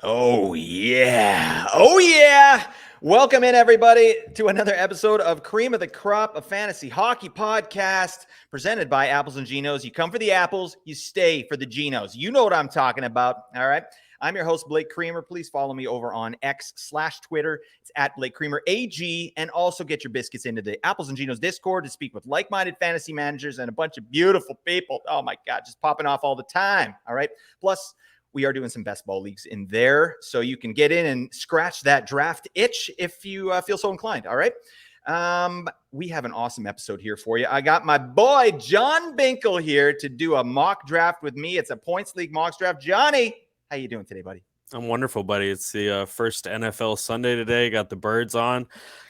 Oh, yeah. Oh, yeah. Welcome in, everybody, to another episode of Cream of the Crop, a fantasy hockey podcast presented by Apples and Genos. You come for the apples, you stay for the Genos. You know what I'm talking about. All right. I'm your host, Blake Creamer. Please follow me over on X/Twitter. It's at Blake Creamer AG. And also get your biscuits into the Apples and Genos Discord to speak with like-minded fantasy managers and a bunch of beautiful people. Oh, my God, just popping off all the time. All right. Plus, we are doing some best ball leagues in there, so you can get in and scratch that draft itch if you feel so inclined. All right. We have an awesome episode here for you. I got my boy John Binkle here to do a mock draft with me. It's a points league mock draft. Johnny, how you doing today, buddy? I'm wonderful, buddy. It's the first NFL Sunday today. Got the birds on.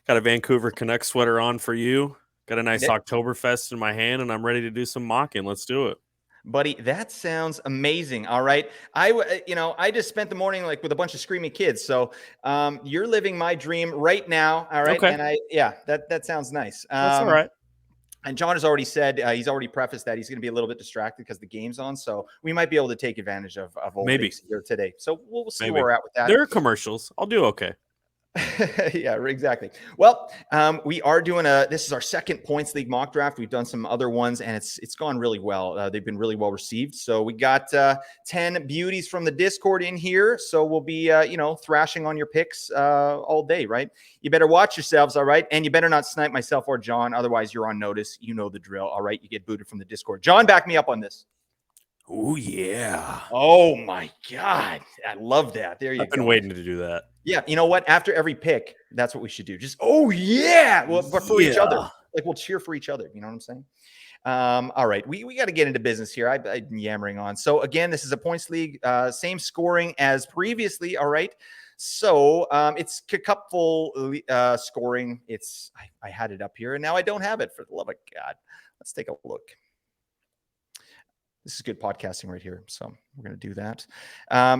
Got a Vancouver Canucks sweater on for you. Got a nice Oktoberfest in my hand, and I'm ready to do some mocking. Let's do it. Buddy, that sounds amazing. All right. I just spent the morning like with a bunch of screaming kids. So you're living my dream right now. All right. Okay. And that sounds nice. That's all right. And John has already said, he's already prefaced that he's going to be a little bit distracted because the game's on. So we might be able to take advantage of Maybe here today. So we'll see where we're at with that. There are commercials. I'll do okay. Yeah, exactly. Well, we are doing this is our second points league mock draft. We've done some other ones and it's gone really well. They've been really well received. So we got 10 beauties from the Discord in here. So we'll be, thrashing on your picks all day, right? You better watch yourselves. All right. And you better not snipe myself or John. Otherwise you're on notice. You know the drill. All right. You get booted from the Discord. John, back me up on this. Oh, yeah. Oh, my God. I love that. There you go. I've been waiting to do that. Yeah, you know what? After every pick, that's what we should do. Just, oh, yeah. Well, but for each other. Like, we'll cheer for each other. You know what I'm saying? All right. We got to get into business here. I've been yammering on. So, again, this is a points league. Same scoring as previously. All right. So, it's a cupful scoring. I had it up here, and now I don't have it, for the love of God. Let's take a look. This is good podcasting right here. So we're going to do that.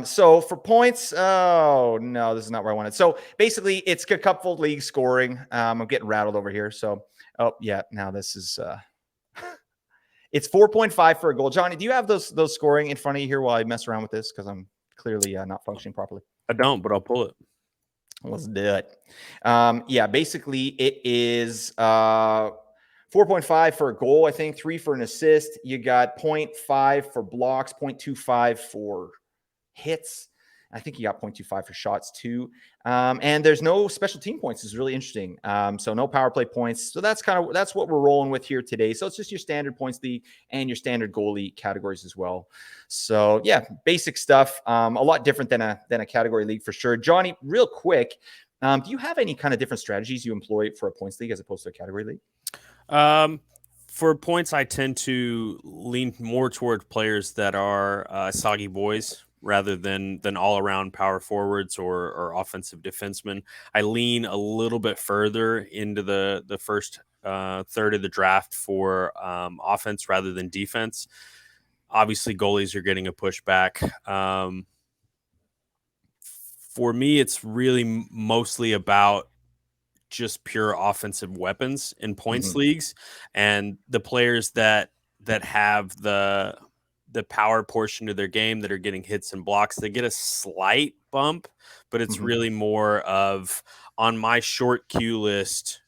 So for points, oh, no, this is not where I wanted. So basically, it's a cupful league scoring. I'm getting rattled over here. So, oh, yeah, now this is it's 4.5 for a goal. Johnny, do you have those scoring in front of you here while I mess around with this? Because I'm clearly not functioning properly. I don't, but I'll pull it. Let's do it. Basically, it is 4.5 for a goal, I think, 3 for an assist. You got 0.5 for blocks, 0.25 for hits. I think you got 0.25 for shots too. And there's no special team points. It's really interesting. So no power play points. So that's what we're rolling with here today. So it's just your standard points league and your standard goalie categories as well. So yeah, basic stuff. A lot different than a category league for sure. Johnny, real quick, do you have any kind of different strategies you employ for a points league as opposed to a category league? For points, I tend to lean more toward players that are soggy boys rather than all-around power forwards or offensive defensemen. I lean a little bit further into the first third of the draft for offense rather than defense. Obviously, goalies are getting a pushback. For me, it's really mostly about just pure offensive weapons in points leagues, and the players that have the power portion of their game that are getting hits and blocks, they get a slight bump, but it's really more of on my short queue list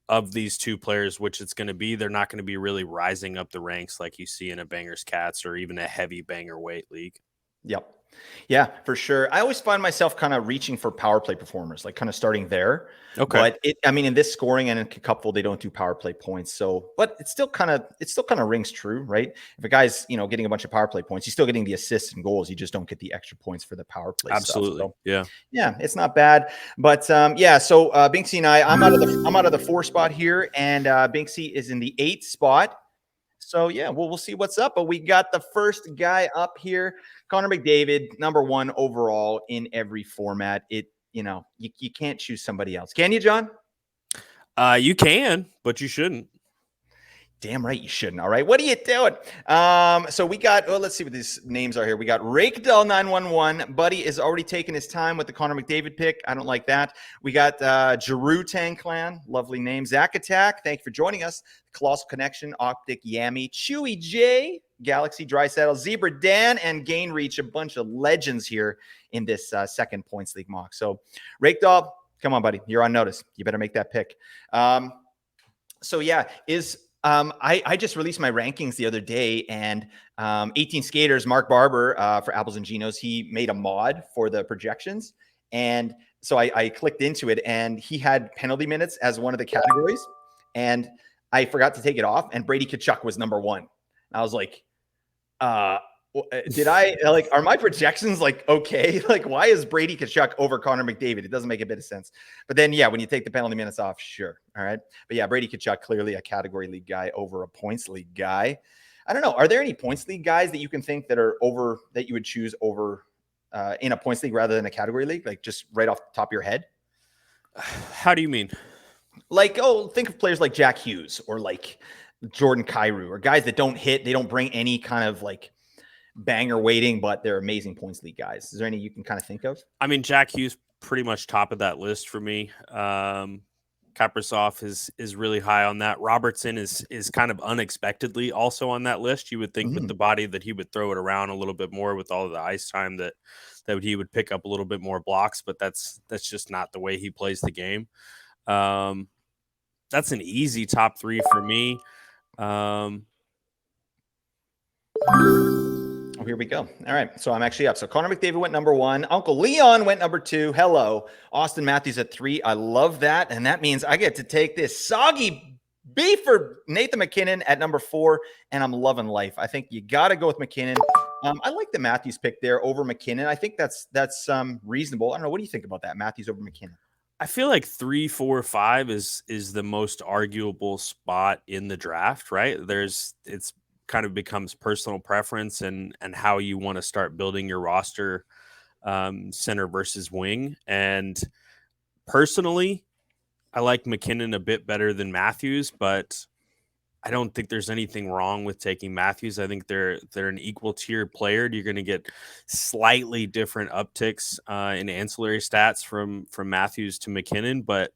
of these two players, which it's going to be, they're not going to be really rising up the ranks like you see in a bangers cats or even a heavy banger weight league. Yep. Yeah, for sure. I always find myself kind of reaching for power play performers, like kind of starting there. Okay. But in this scoring and in cupful, they don't do power play points. So, but it still kind of rings true, right? If a guy's, getting a bunch of power play points, he's still getting the assists and goals. You just don't get the extra points for the power play. Absolutely. Stuff. So, yeah. Yeah, it's not bad. But So Binksy and I'm out of the 4 spot here, and Binksy is in the 8 spot. So, yeah, we'll see what's up. But we got the first guy up here, Connor McDavid, number 1 overall in every format. You can't choose somebody else. Can you, John? You can, but you shouldn't. Damn right you shouldn't. All right. What are you doing? So we got, let's see what these names are here. We got Rakedell911. Buddy is already taking his time with the Connor McDavid pick. I don't like that. We got Giroux Tanklan. Lovely name. Zach Attack. Thank you for joining us. Colossal Connection. Optic Yami. Chewy J. Galaxy, Draisaitl, Zebra Dan, and Gain Reach, a bunch of legends here in this second points league mock. So, Rakedoll, come on, buddy. You're on notice. You better make that pick. So yeah, I just released my rankings the other day, and 18 Skaters, Mark Barber for Apples and Ginos, he made a mod for the projections. And so I clicked into it, and he had penalty minutes as one of the categories. And I forgot to take it off, and Brady Tkachuk was number one. And I was like, did I like, are my projections like okay? Like, why is Brady Tkachuk over Connor McDavid? It doesn't make a bit of sense. But then, yeah, when you take the penalty minutes off, sure. All right. But yeah, Brady Tkachuk, clearly a category league guy over a points league guy. I don't know. Are there any points league guys that you can think that are over, that you would choose over in a points league rather than a category league? Like, just right off the top of your head? How do you mean? Like, think of players like Jack Hughes or like Jordan Kyrou, or guys that don't hit, they don't bring any kind of like banger weighting, but they're amazing points league guys. Is there any you can kind of think of? I mean, Jack Hughes pretty much top of that list for me. Kaprizov is really high on that. Robertson is kind of unexpectedly also on that list. You would think with the body that he would throw it around a little bit more with all of the ice time, that he would pick up a little bit more blocks, but that's just not the way he plays the game. That's an easy top three for me. Oh, here we go. All right. So I'm actually up. So Connor McDavid went number one. Uncle Leon went number two. Hello. Austin Matthews at three. I love that. And that means I get to take this soggy beef for Nathan McKinnon at number four. And I'm loving life. I think you got to go with McKinnon. I like the Matthews pick there over McKinnon. I think that's reasonable. I don't know. What do you think about that? Matthews over McKinnon. I feel like 3, 4, 5 is the most arguable spot in the draft, right? It's kind of becomes personal preference and how you want to start building your roster, center versus wing. And personally, I like McKinnon a bit better than Matthews, but I don't think there's anything wrong with taking Matthews. I think they're an equal tier player. You're going to get slightly different upticks in ancillary stats from Matthews to McKinnon, but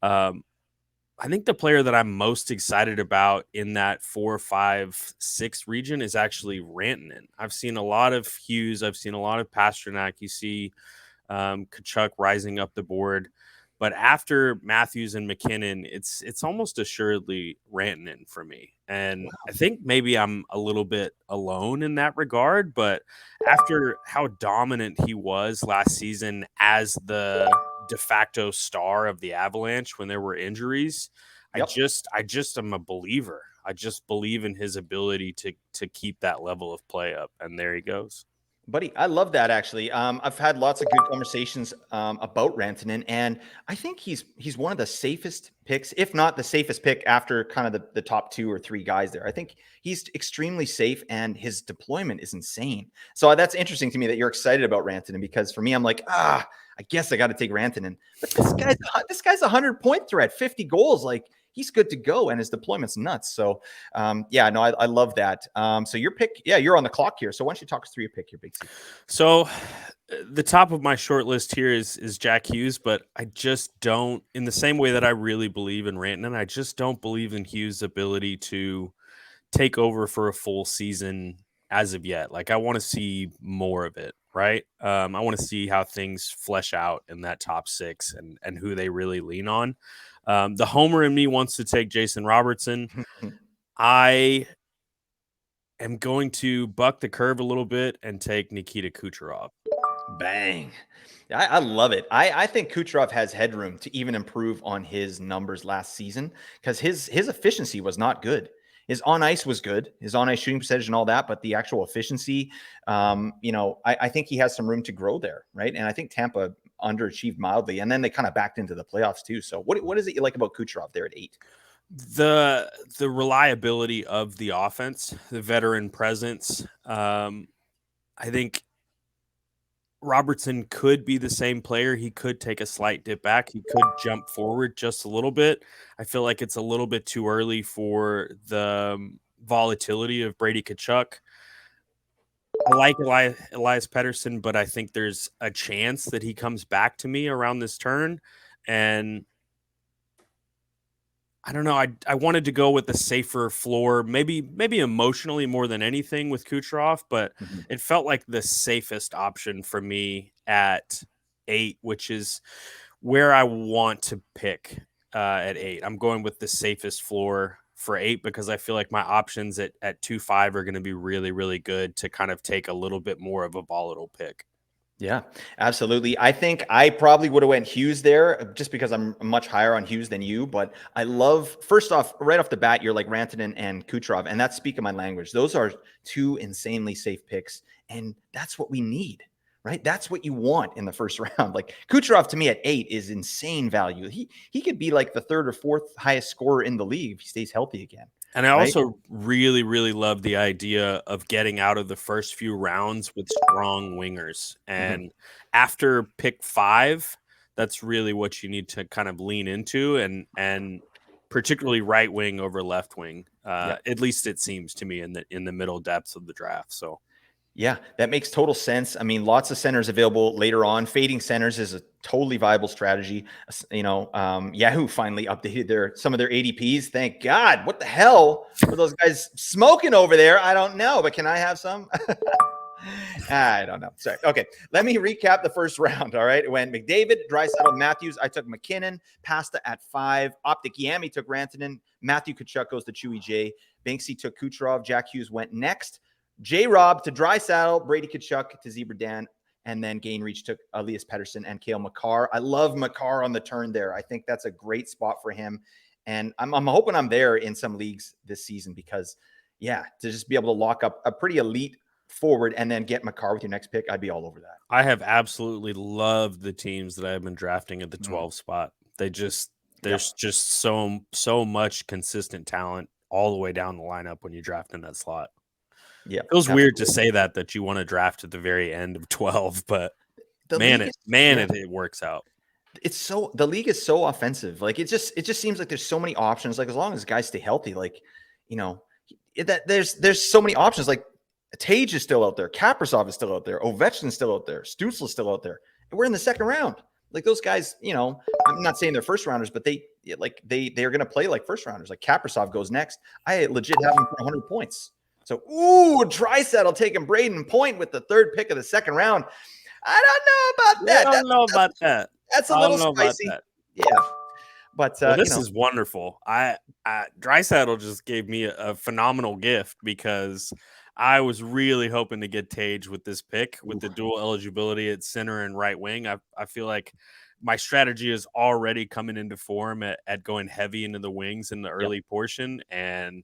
I think the player that I'm most excited about in that 4, 5, 6 region is actually Rantanen. I've seen a lot of Hughes. I've seen a lot of Pasternak. You see Tkachuk rising up the board. But after Matthews and McKinnon, it's almost assuredly Rantanen for me. And wow. I think maybe I'm a little bit alone in that regard. But after how dominant he was last season as the de facto star of the Avalanche when there were injuries, yep. I just am a believer. I just believe in his ability to keep that level of play up. And there he goes. Buddy, I love that actually. I've had lots of good conversations about Rantanen, and I think he's one of the safest picks, if not the safest pick after kind of the top 2 or 3 guys there. I think he's extremely safe, and his deployment is insane. So that's interesting to me that you're excited about Rantanen, because for me, I'm like, I guess I got to take Rantanen. But this guy's a 100-point threat, 50 goals, like. He's good to go, and his deployment's nuts. So, I love that. So your pick, you're on the clock here. So why don't you talk us through your pick here, Binksy? So the top of my short list here is Jack Hughes, but I just don't, in the same way that I really believe in Rantanen, I just don't believe in Hughes' ability to take over for a full season as of yet. Like, I want to see more of it, right? I want to see how things flesh out in that top 6 and who they really lean on. The homer in me wants to take Jason Robertson. I am going to buck the curve a little bit and take Nikita Kucherov. Bang. I love it. I think Kucherov has headroom to even improve on his numbers last season, because his efficiency was not good. His on ice was good, his on ice shooting percentage and all that, but the actual efficiency, I think he has some room to grow there, right? And I think Tampa underachieved mildly, and then they kind of backed into the playoffs too. So what is it you like about Kucherov there at 8? The reliability of the offense, the veteran presence. I think Robertson could be the same player. He could take a slight dip back. He could jump forward just a little bit. I feel like it's a little bit too early for the volatility of Brady Tkachuk. I like Elias Pettersson, but I think there's a chance that he comes back to me around this turn. And I don't know. I wanted to go with the safer floor, maybe emotionally more than anything with Kucherov, but Mhm. it felt like the safest option for me at 8, which is where I want to pick at 8. I'm going with the safest floor for 8 because I feel like my options at 2-5 are going to be really, really good to kind of take a little bit more of a volatile pick. Yeah, absolutely. I think I probably would have went Hughes there just because I'm much higher on Hughes than you. But I love, first off, right off the bat, you're like Rantanen and Kucherov, and that's speaking my language. Those are two insanely safe picks, and that's what we need, right? That's what you want in the first round. Like Kucherov to me at 8 is insane value. He could be like the third or fourth highest scorer in the league if he stays healthy again, And I right? also really, really love the idea of getting out of the first few rounds with strong wingers. Mhm. And after pick 5, that's really what you need to kind of lean into, and particularly right wing over left wing. Yeah. At least it seems to me in the middle depths of the draft. So Yeah, that makes total sense. I mean, lots of centers available later on. Fading centers is a totally viable strategy. Yahoo finally updated some of their ADPs. Thank God. What the hell were those guys smoking over there? I don't know, but can I have some? I don't know. Sorry. Okay, let me recap the first round. All right, it went McDavid, Draisaitl, Matthews. I took McKinnon, Pasta at 5. Optic Yami took Rantanen. Matthew Tkachuk goes to Chewy J. Banksy took Kucherov. Jack Hughes went next. J. Rob to Draisaitl, Brady Tkachuk to Zebra Dan, and then Gainreach took Elias Pettersson and Kale McCarr. I love McCarr on the turn there. I think that's a great spot for him, and I'm hoping I'm there in some leagues this season because, yeah, to just be able to lock up a pretty elite forward and then get McCarr with your next pick, I'd be all over that. I have absolutely loved the teams that I've been drafting at the 12 spot. There's just so much consistent talent all the way down the lineup when you draft in that slot. Yeah, Feels absolutely. weird to say that you want to draft at the very end of 12, but The man, league it works out. the league is so offensive. Like it just seems like there's so many options. Like as long as guys stay healthy, like that there's so many options. Like Tage is still out there, Kaprizov is still out there, Ovechkin's still out there, Stützle's still out there. And we're in the second round. Like those guys, I'm not saying they're first rounders, but they're going to play like first rounders. Like Kaprizov goes next. I legit have him for 100 points. So, Draisaitl taking Braden Point with the third pick of the second round. I don't know about that. I don't know about that. That's a I little don't know about spicy. that. Yeah. But Well, this is wonderful. Draisaitl just gave me a phenomenal gift because I was really hoping to get Tage with this pick with the dual eligibility at center and right wing. I feel like my strategy is already coming into form at going heavy into the wings in the early portion. And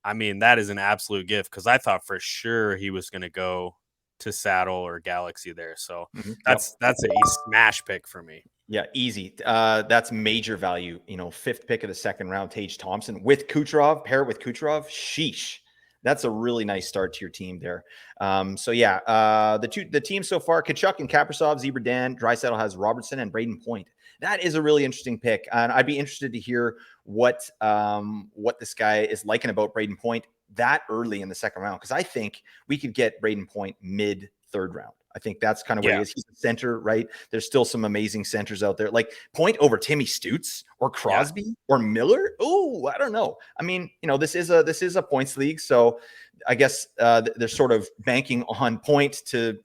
I mean, that is an absolute gift because I thought for sure he was going to go to Saddle or Galaxy there. So that's a smash pick for me. Yeah, easy. That's major value. Fifth pick of the second round, Tage Thompson with Kucherov, pair it with Kucherov. Sheesh. That's a really nice start to your team there. The team so far, Tkachuk and Kaprizov, Zebra Dan, Draisaitl has Robertson and Braden Point. That is a really interesting pick. And I'd be interested to hear what this guy is liking about Braden Point that early in the second round. Because I think we could get Braden Point mid third round. I think that's kind of where he is. He's a center, right? There's still some amazing centers out there. Like Point over Timmy Stutz or Crosby or Miller. Oh, I don't know. I mean, this is a points league, so I guess they're sort of banking on Point to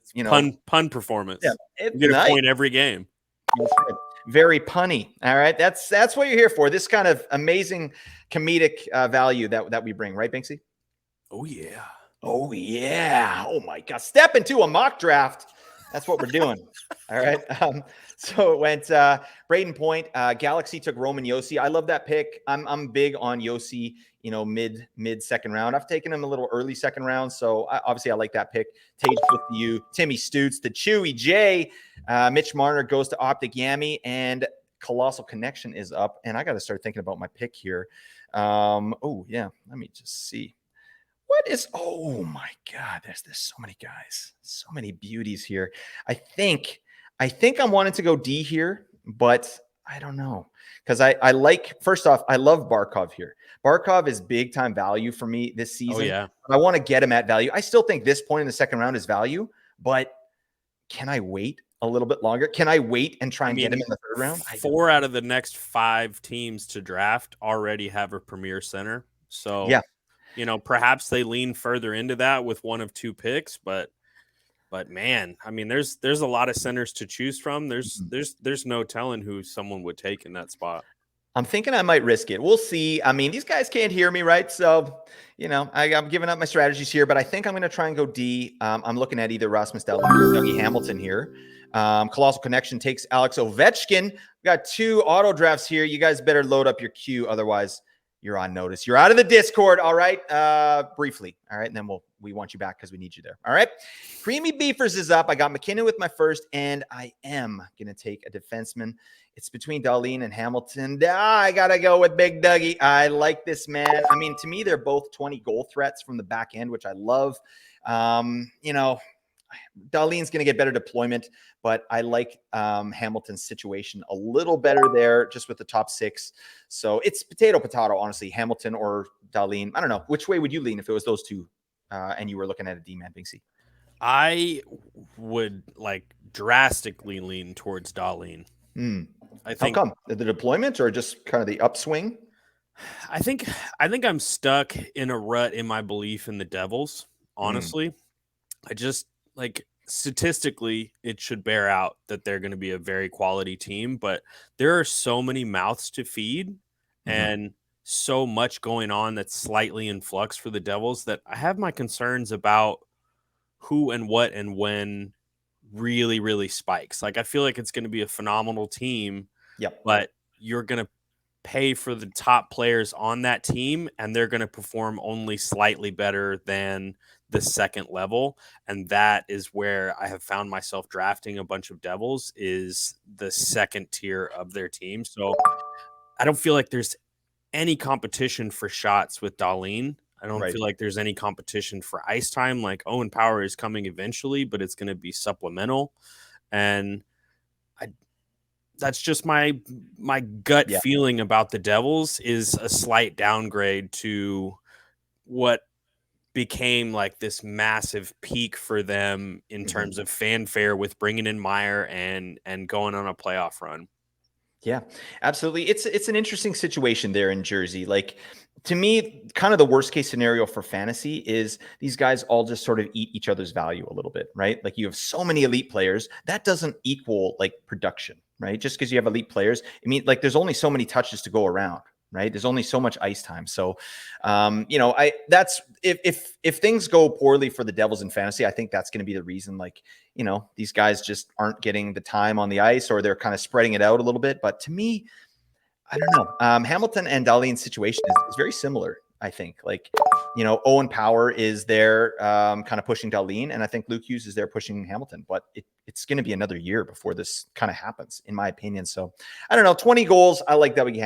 pun performance. Yeah, you get a point every game. Very punny. All right, that's what you're here for. This kind of amazing comedic value that we bring, right, Binksy? Oh yeah. Oh, yeah. Oh, my God. Step into a mock draft. That's what we're doing. All right. So it went Braden Point. Galaxy took Roman Yossi. I love that pick. I'm big on Yossi, mid second round. I've taken him a little early second round. So obviously I like that pick. Tage with you. Timmy Stutz, the Chewy J. Mitch Marner goes to Optic Yami. And Colossal Connection is up. And I got to start thinking about my pick here. Let me just see. Oh my God, there's so many guys, so many beauties here. I think I'm wanting to go D here, but I don't know. Because I like, first off, I love Barkov here. Barkov is big time value for me this season. Oh, yeah. I want to get him at value. I still think this point in the second round is value, but can I wait a little bit longer? Can I wait and try and get him in the third round? 4 out of the next 5 teams to draft already have a premier center. So, yeah, perhaps they lean further into that with one of 2 picks, but man, I mean, there's a lot of centers to choose from. There's no telling who someone would take in that spot. I'm thinking I might risk it. We'll see. I mean, these guys can't hear me, right? So, I'm giving up my strategies here, but I think I'm going to try and go D. I'm looking at either Rasmus Dahlin or Dougie Hamilton here. Colossal Connection takes Alex Ovechkin. We got 2 auto drafts here. You guys better load up your queue. Otherwise, you're on notice. You're out of the Discord. All right. Briefly. All right. And then we want you back because we need you there. All right. Creamy Beefers is up. I got McKinnon with my first, and I am going to take a defenseman. It's between Dahlin and Hamilton. I got to go with Big Dougie. I like this man. I mean, to me, they're both 20 goal threats from the back end, which I love. Dahlin's going to get better deployment, but I like Hamilton's situation a little better there just with the top 6. So it's potato, honestly, Hamilton or Dahlin. I don't know. Which way would you lean if it was those 2 and you were looking at a D-man, Binksy? I would drastically lean towards Dahlin. I think. How come? The deployment or just kind of the upswing? I think I'm stuck in a rut in my belief in the Devils, honestly. I just statistically it should bear out that they're going to be a very quality team, but there are so many mouths to feed and so much going on that's slightly in flux for the Devils that I have my concerns about who and what and when really, really spikes. I feel like it's going to be a phenomenal team, but you're going to pay for the top players on that team and they're going to perform only slightly better than the second level. And that is where I have found myself drafting a bunch of Devils, is the second tier of their team. So I don't feel like there's any competition for shots with Dahlin. I don't feel like there's any competition for ice time. Owen Power is coming eventually, but it's going to be supplemental. And that's just my gut feeling about the Devils is a slight downgrade to what became this massive peak for them in terms of fanfare with bringing in Meyer and going on a playoff run. Yeah, absolutely. It's an interesting situation there in Jersey. To me, kind of the worst case scenario for fantasy is these guys all just sort of eat each other's value a little bit, right? You have so many elite players that doesn't equal production, right? Just because you have elite players, I mean, there's only so many touches to go around, right? There's only so much ice time. So, that's if things go poorly for the Devils in fantasy, I think that's going to be the reason. These guys just aren't getting the time on the ice, or they're kind of spreading it out a little bit. But to me, I don't know. Hamilton and Dahlin's situation is very similar. I think Owen Power is there kind of pushing Dahlin, and I think Luke Hughes is there pushing Hamilton, but it's going to be another year before this kind of happens, in my opinion. So I don't know, 20 goals. I like Dougie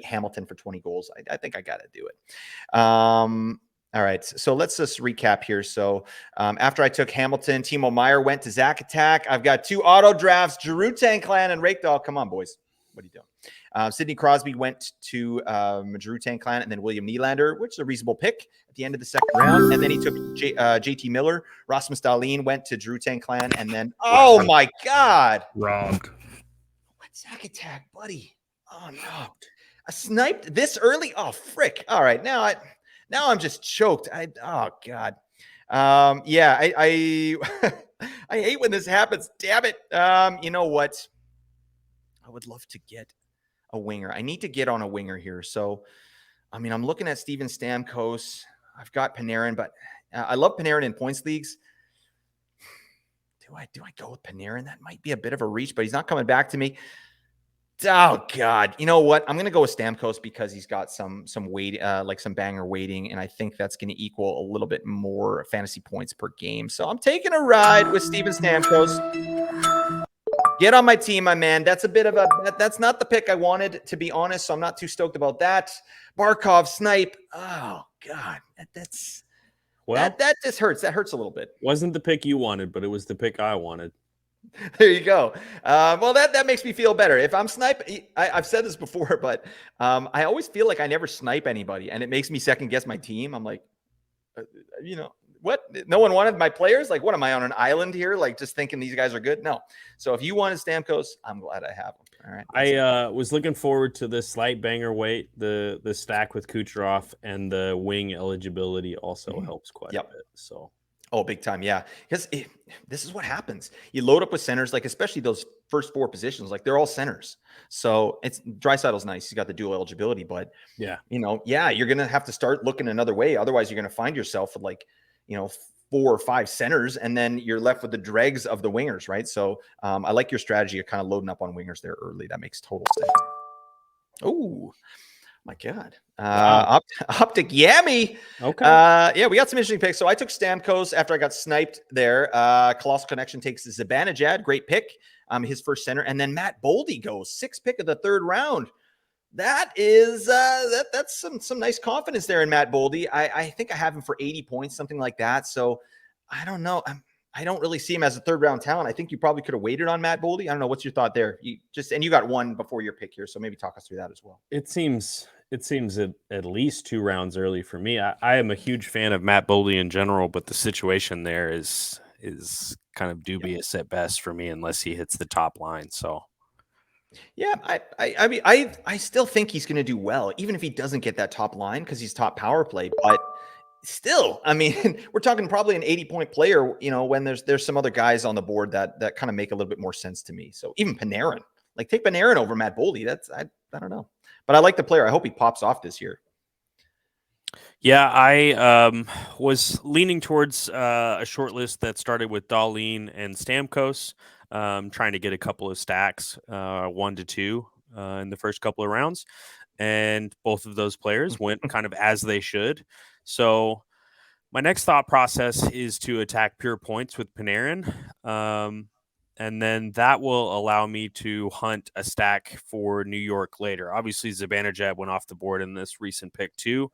Hamilton for 20 goals. I think I got to do it. All right. So let's just recap here. So after I took Hamilton, Timo Meyer went to Zach Attack. I've got 2 auto drafts, Giroux Clan and Rakedahl. Come on, boys. What are you doing? Sidney Crosby went to Drew Clan and then William Nylander, which is a reasonable pick at the end of the second round. And then he took JT Miller. Rasmus Dahlin went to Drew Clan. And then, oh my God. Robbed. What Zach Attack, buddy? Oh, no. I sniped this early? Oh, frick. All right. Now I'm just choked. Oh, God. Yeah, I I hate when this happens. Damn it. You know what? I would love to get a winger. I need to get on a winger here. So, I mean, I'm looking at Steven Stamkos. I've got Panarin, but I love Panarin in points leagues. Do I go with Panarin? That might be a bit of a reach, but he's not coming back to me. Oh God. You know what? I'm going to go with Stamkos because he's got some weight, some banger weighting. And I think that's going to equal a little bit more fantasy points per game. So I'm taking a ride with Steven Stamkos. Get on my team, my man. That's a bit of that's not the pick I wanted, to be honest. So I'm not too stoked about that. Barkov, Snipe. Oh God. That's that just hurts. That hurts a little bit. Wasn't the pick you wanted, but it was the pick I wanted. There you go. Well, that makes me feel better. If I'm snipe, I've said this before, but I always feel like I never snipe anybody, and it makes me second guess my team. I'm like, what? No one wanted my players? Like, what am I on an island here? Like, just thinking these guys are good? No. So if you wanted Stamkos, I'm glad I have them. All right. I was looking forward to the slight banger weight, the stack with Kucherov, and the wing eligibility also helps quite a bit. So. Oh, big time. Yeah. Because this is what happens. You load up with centers, like especially those first 4 positions, like they're all centers. So it's Draisaitl's nice. He's got the dual eligibility, but yeah, you're going to have to start looking another way. Otherwise you're going to find yourself with like, 4 or 5 centers, and then you're left with the dregs of the wingers. Right. So I like your strategy of kind of loading up on wingers there early. That makes total sense. Oh, my God. wow. Optic Yammy. Okay. Yeah, we got some interesting picks. So I took Stamkos after I got sniped there. Colossal Connection takes Zibanejad. Great pick. His first center. And then Matt Boldy goes 6th pick of the 3rd round. That is that's some nice confidence there in Matt Boldy. I think I have him for 80 points, something like that. So I don't know. I don't really see him as a 3rd round talent. I think you probably could have waited on Matt Boldy. I don't know. What's your thought there? You got one before your pick here. So maybe talk us through that as well. It seems at least 2 rounds early for me. I am a huge fan of Matt Boldy in general, but the situation there is kind of dubious at best for me unless he hits the top line. So yeah, I mean, I still think he's going to do well, even if he doesn't get that top line because he's top power play. But still, I mean, we're talking probably an 80-point player. When there's some other guys on the board that kind of make a little bit more sense to me. So even Panarin, like take Panarin over Matt Boldy. I don't know, but I like the player. I hope he pops off this year. Yeah, I was leaning towards a short list that started with Dahlin and Stamkos, trying to get a couple of stacks, 1 to 2 in the first couple of rounds. And both of those players went kind of as they should. So my next thought process is to attack pure points with Panarin. And then that will allow me to hunt a stack for New York later. Obviously, Zibanejad went off the board in this recent pick too.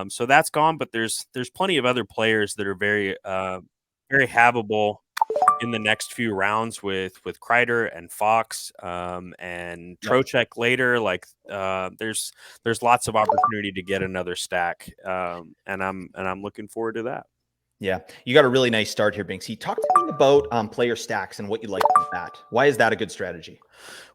So that's gone, but there's plenty of other players that are very havable in the next few rounds with Kreider and Fox and Trocheck later. Like there's lots of opportunity to get another stack, and I'm looking forward to that. Yeah, you got a really nice start here, Binksy. Talk to me about player stacks and what you like about that. Why is that a good strategy?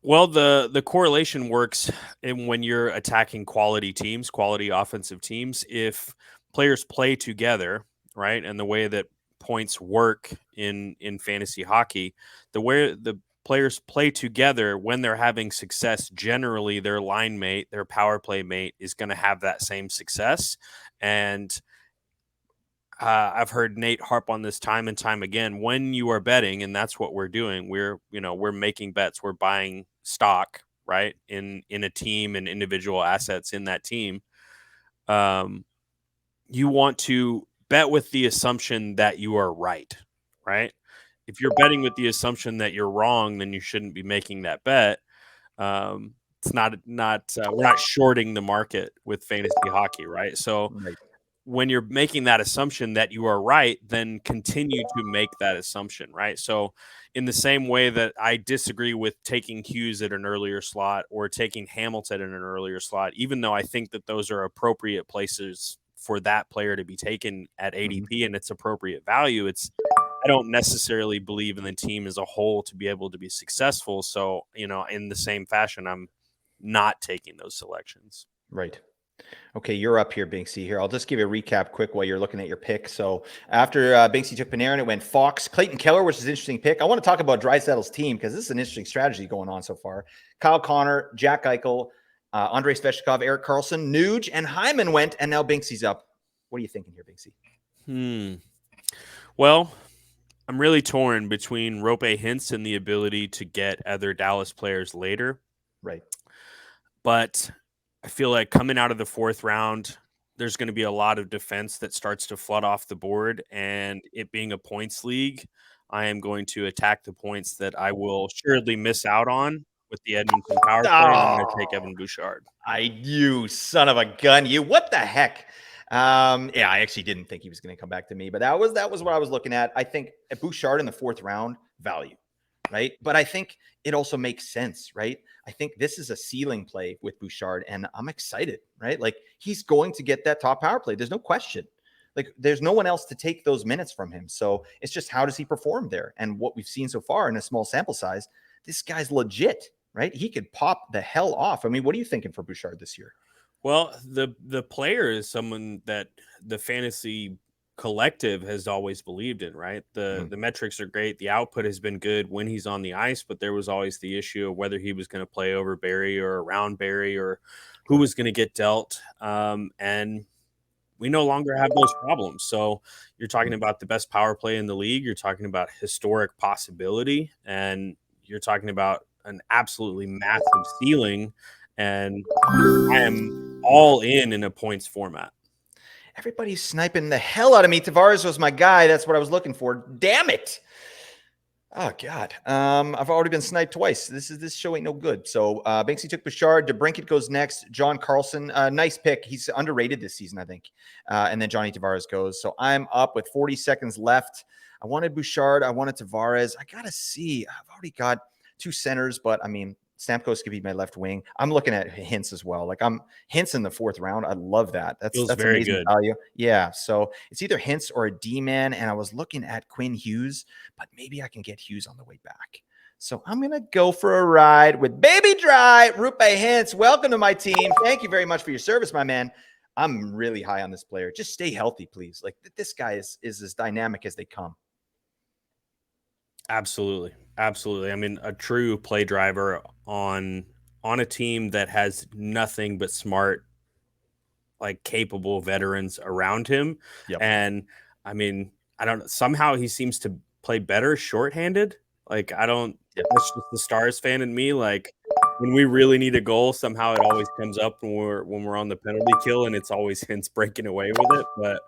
Well, the correlation works when you're attacking quality teams, quality offensive teams. If players play together, right, and the way that points work in fantasy hockey, the way the players play together when they're having success, generally their line mate, their power play mate is going to have that same success. And I've heard Nate harp on this time and time again. When you are betting, and that's what we're doing, we're making bets. We're buying stock, right, in a team and individual assets in that team. You want to bet with the assumption that you are right. If you're betting with the assumption that you're wrong, then you shouldn't be making that bet. It's not we're not shorting the market with fantasy hockey, right? So. Right. When you're making that assumption that you are right, then continue to make that assumption, right? So in the same way that I disagree with taking Hughes at an earlier slot or taking Hamilton at an earlier slot, even though I think that those are appropriate places for that player to be taken at ADP and its appropriate value, I don't necessarily believe in the team as a whole to be able to be successful. So, in the same fashion, I'm not taking those selections. Right. Okay, you're up here, Binksy. Here, I'll just give you a recap quick while you're looking at your pick. So after Binksy took Panarin, it went Fox, Clayton Keller, which is an interesting pick. I want to talk about Draisaitl's team because this is an interesting strategy going on so far. Kyle Connor, Jack Eichel, Andrei Svechnikov, Erik Karlsson, Nuge, and Hyman went, and now Binksy's up. What are you thinking here, Binksy? Well, I'm really torn between Rope Hintz and the ability to get other Dallas players later. Right. But I feel like coming out of the 4th round, there's going to be a lot of defense that starts to flood off the board. And it being a points league, I am going to attack the points that I will assuredly miss out on with the Edmonton power play. And I'm going to take Evan Bouchard. You son of a gun. What the heck? Yeah, I actually didn't think he was going to come back to me, but that was what I was looking at. I think at Bouchard in the 4th round, value, right? But I think it also makes sense, right? I think this is a ceiling play with Bouchard, and I'm excited, right? Like he's going to get that top power play. There's no question. Like there's no one else to take those minutes from him. So it's just how does he perform there? And what we've seen so far in a small sample size, this guy's legit, right? He could pop the hell off. I mean, what are you thinking for Bouchard this year? Well, the player is someone that the fantasy collective has always believed in, right? The metrics are great. The output has been good when he's on the ice, but there was always the issue of whether he was going to play over Barry or around Barry or who was going to get dealt. And we no longer have those problems. So you're talking about the best power play in the league. You're talking about historic possibility, and you're talking about an absolutely massive ceiling. And I am all in a points format. Everybody's sniping the hell out of me. Tavares was my guy. That's what I was looking for. Damn it. Oh God. I've already been sniped twice. This show ain't no good. So Binksy took Bouchard. DeBrincat goes next. John Carlson, nice pick. He's underrated this season, I think. And then Johnny Tavares goes. So I'm up with 40 seconds left. I wanted Bouchard. I wanted Tavares. I gotta see. I've already got 2 centers, but I mean, Stamkos could be my left wing. I'm looking at Hintz as well. Like I'm Hintz in the 4th round. I love that. That's very amazing good value. Yeah. So it's either Hintz or a D-man. And I was looking at Quinn Hughes, but maybe I can get Hughes on the way back. So I'm going to go for a ride with Baby Dry, Rupe Hintz. Welcome to my team. Thank you very much for your service, my man. I'm really high on this player. Just stay healthy, please. Like this guy is as dynamic as they come. Absolutely. Absolutely. I mean, a true play driver on a team that has nothing but smart, like capable veterans around him. Yep. And I mean, I don't somehow he seems to play better shorthanded. Like I don't that's just the Stars fan in me. Like when we really need a goal, somehow it always comes up when we're on the penalty kill, and it's always Hintz breaking away with it. But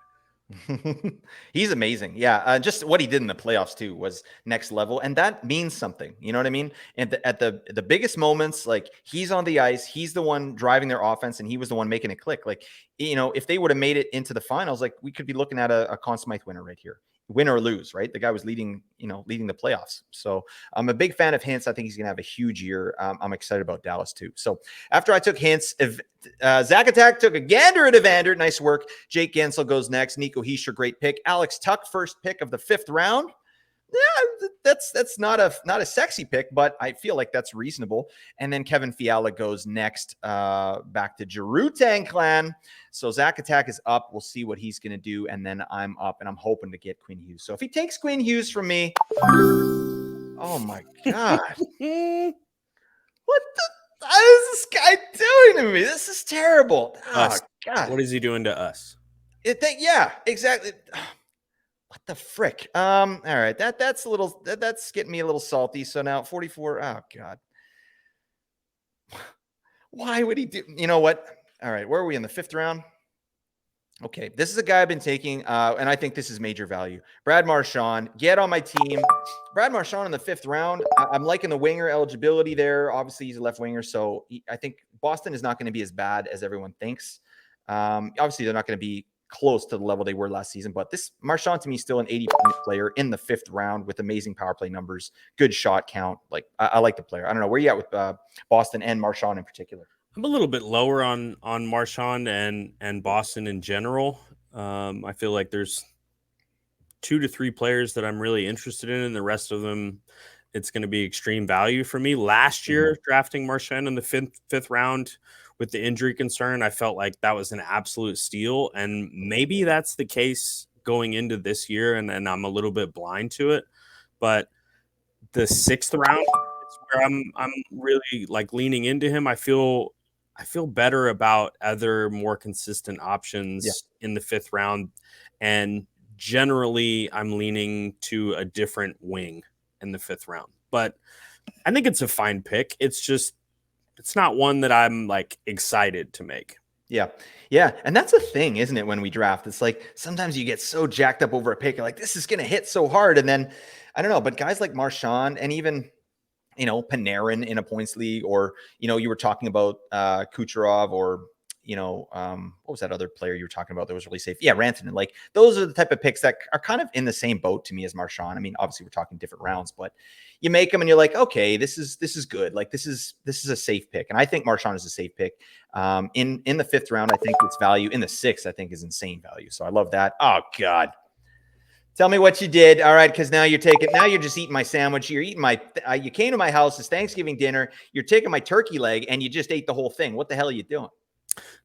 he's amazing. Yeah. Just what he did in the playoffs too was next level. And that means something, you know what I mean? And at the biggest moments, like he's on the ice, he's the one driving their offense and he was the one making it click. Like, you know, if they would have made it into the finals, like we could be looking at a Conn Smythe winner right here. Win or lose, right? The guy was leading the playoffs. So I'm a big fan of Hintz. I think he's going to have a huge year. I'm excited about Dallas too. So after I took Hintz, Zach Attack took a gander at Evander. Nice work. Jake Gensel goes next. Nico Hischier, great pick. Alex Tuck, first pick of the 5th round. Yeah, that's not a sexy pick, but I feel like that's reasonable. And then Kevin Fiala goes next, back to Giroux Tang Clan. So Zach Attack is up. We'll see what he's going to do. And then I'm up, and I'm hoping to get Quinn Hughes. So if he takes Quinn Hughes from me, oh my God. What is this guy doing to me? This is terrible. Oh, God. What is he doing to us? Yeah, exactly. What the frick? All right. That's a little, that's getting me a little salty. So now 44. Oh God. Why would he do, you know what? All right. Where are we in the 5th round? Okay. This is a guy I've been taking, and I think this is major value. Brad Marchand, get on my team. Brad Marchand in the 5th round. I'm liking the winger eligibility there. Obviously he's a left winger. So I think Boston is not going to be as bad as everyone thinks. Obviously they're not going to be close to the level they were last season, but this Marchand to me is still an 80-point player in the 5th round with amazing power play numbers, good shot count. Like I like the player. I don't know where you at with Boston and Marchand in particular. I'm a little bit lower on Marchand and Boston in general. I feel like there's 2 to 3 players that I'm really interested in, and the rest of them, it's going to be extreme value for me. Last year, drafting Marchand in the fifth round with the injury concern, I felt like that was an absolute steal, and maybe that's the case going into this year, and I'm a little bit blind to it. But the 6th round is where I'm really like leaning into him. I feel better about other more consistent options in the 5th round, and generally I'm leaning to a different wing in the 5th round. But I think it's a fine pick. It's not one that I'm like excited to make. Yeah. Yeah. And that's a thing, isn't it? When we draft, it's like, sometimes you get so jacked up over a pick. You're like, this is going to hit so hard. And then I don't know, but guys like Marchand and even, Panarin in a points league, or, you were talking about Kucherov, or, what was that other player you were talking about that was really safe? Yeah, Rantanen. Like those are the type of picks that are kind of in the same boat to me as Marchand. I mean, obviously we're talking different rounds, but you make them and you're like, okay, this is good. Like this is a safe pick, and I think Marchand is a safe pick. In the 5th round, I think it's value. In the 6th, I think is insane value. So I love that. Oh God. Tell me what you did. All right, because now you're just eating my sandwich. You're eating you came to my house. It's Thanksgiving dinner. You're taking my turkey leg and you just ate the whole thing. What the hell are you doing?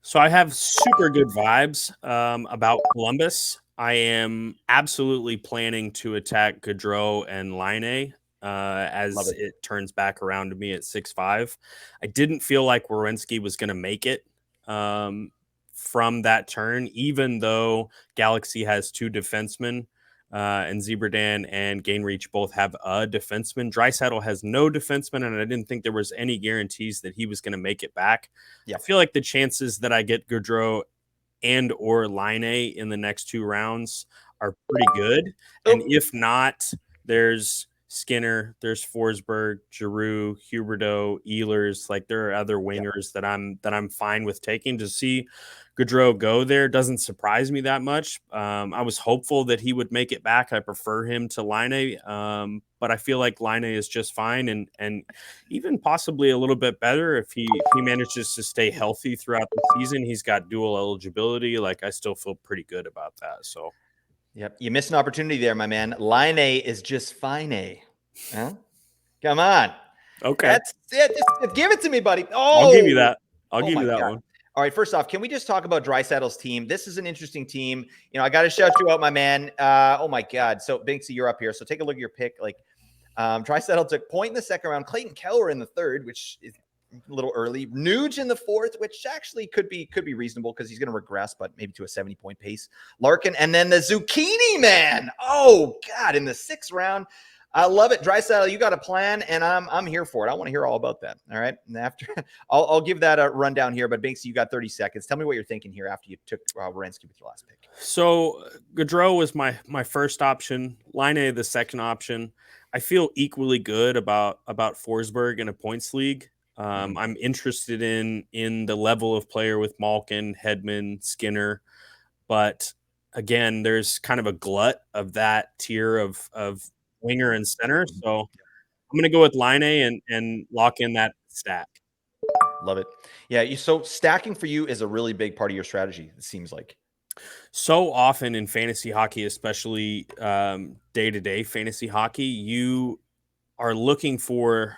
So I have super good vibes about Columbus. I am absolutely planning to attack Gaudreau and Laine as it turns back around to me at 6'5". I didn't feel like Werenski was going to make it from that turn, even though Galaxy has 2 defensemen. And Zebradin and Gainreach both have a defenseman. Draisaitl has no defenseman, and I didn't think there was any guarantees that he was going to make it back. Yep. I feel like the chances that I get Gaudreau and or Laine in the next 2 rounds are pretty good. And if not, there's Skinner, there's Forsberg, Giroux, Huberdeau, Ehlers. Like there are other wingers that I'm fine with taking. To see Gaudreau go there doesn't surprise me that much. I was hopeful that he would make it back. I prefer him to Laine, but I feel like Laine is just fine and even possibly a little bit better if he manages to stay healthy throughout the season. He's got dual eligibility. Like I still feel pretty good about that. So. Yep, you missed an opportunity there, my man. Laine is just fine. Huh? Come on. Okay. That's it. Just give it to me, buddy. Oh, I'll give you that. I'll give you that one. All right, first off, can we just talk about Draisaitl's team? This is an interesting team. I got to shout you out, my man. Oh, my God. So, Binksy, you're up here. So, take a look at your pick. Like, Draisaitl took point in the 2nd round. Clayton Keller in the 3rd, which is a little early. Nuge in the 4th, which actually could be reasonable because he's going to regress, but maybe to a 70-point pace. Larkin, and then the Zucchini man. Oh, God, in the 6th round. I love it. Draisaitl, you got a plan, and I'm here for it. I want to hear all about that. All right. And after I'll give that a rundown here, but Binksy, you got 30 seconds. Tell me what you're thinking here after you took Werenski with your last pick. So Gaudreau was my first option. Laine the 2nd option. I feel equally good about Forsberg in a points league. I'm interested in the level of player with Malkin, Hedman, Skinner, but again, there's kind of a glut of that tier of winger and center. So I'm going to go with Laine and lock in that stack. Love it. Yeah. So stacking for you is a really big part of your strategy, it seems like. So often in fantasy hockey, especially day-to-day fantasy hockey, you are looking for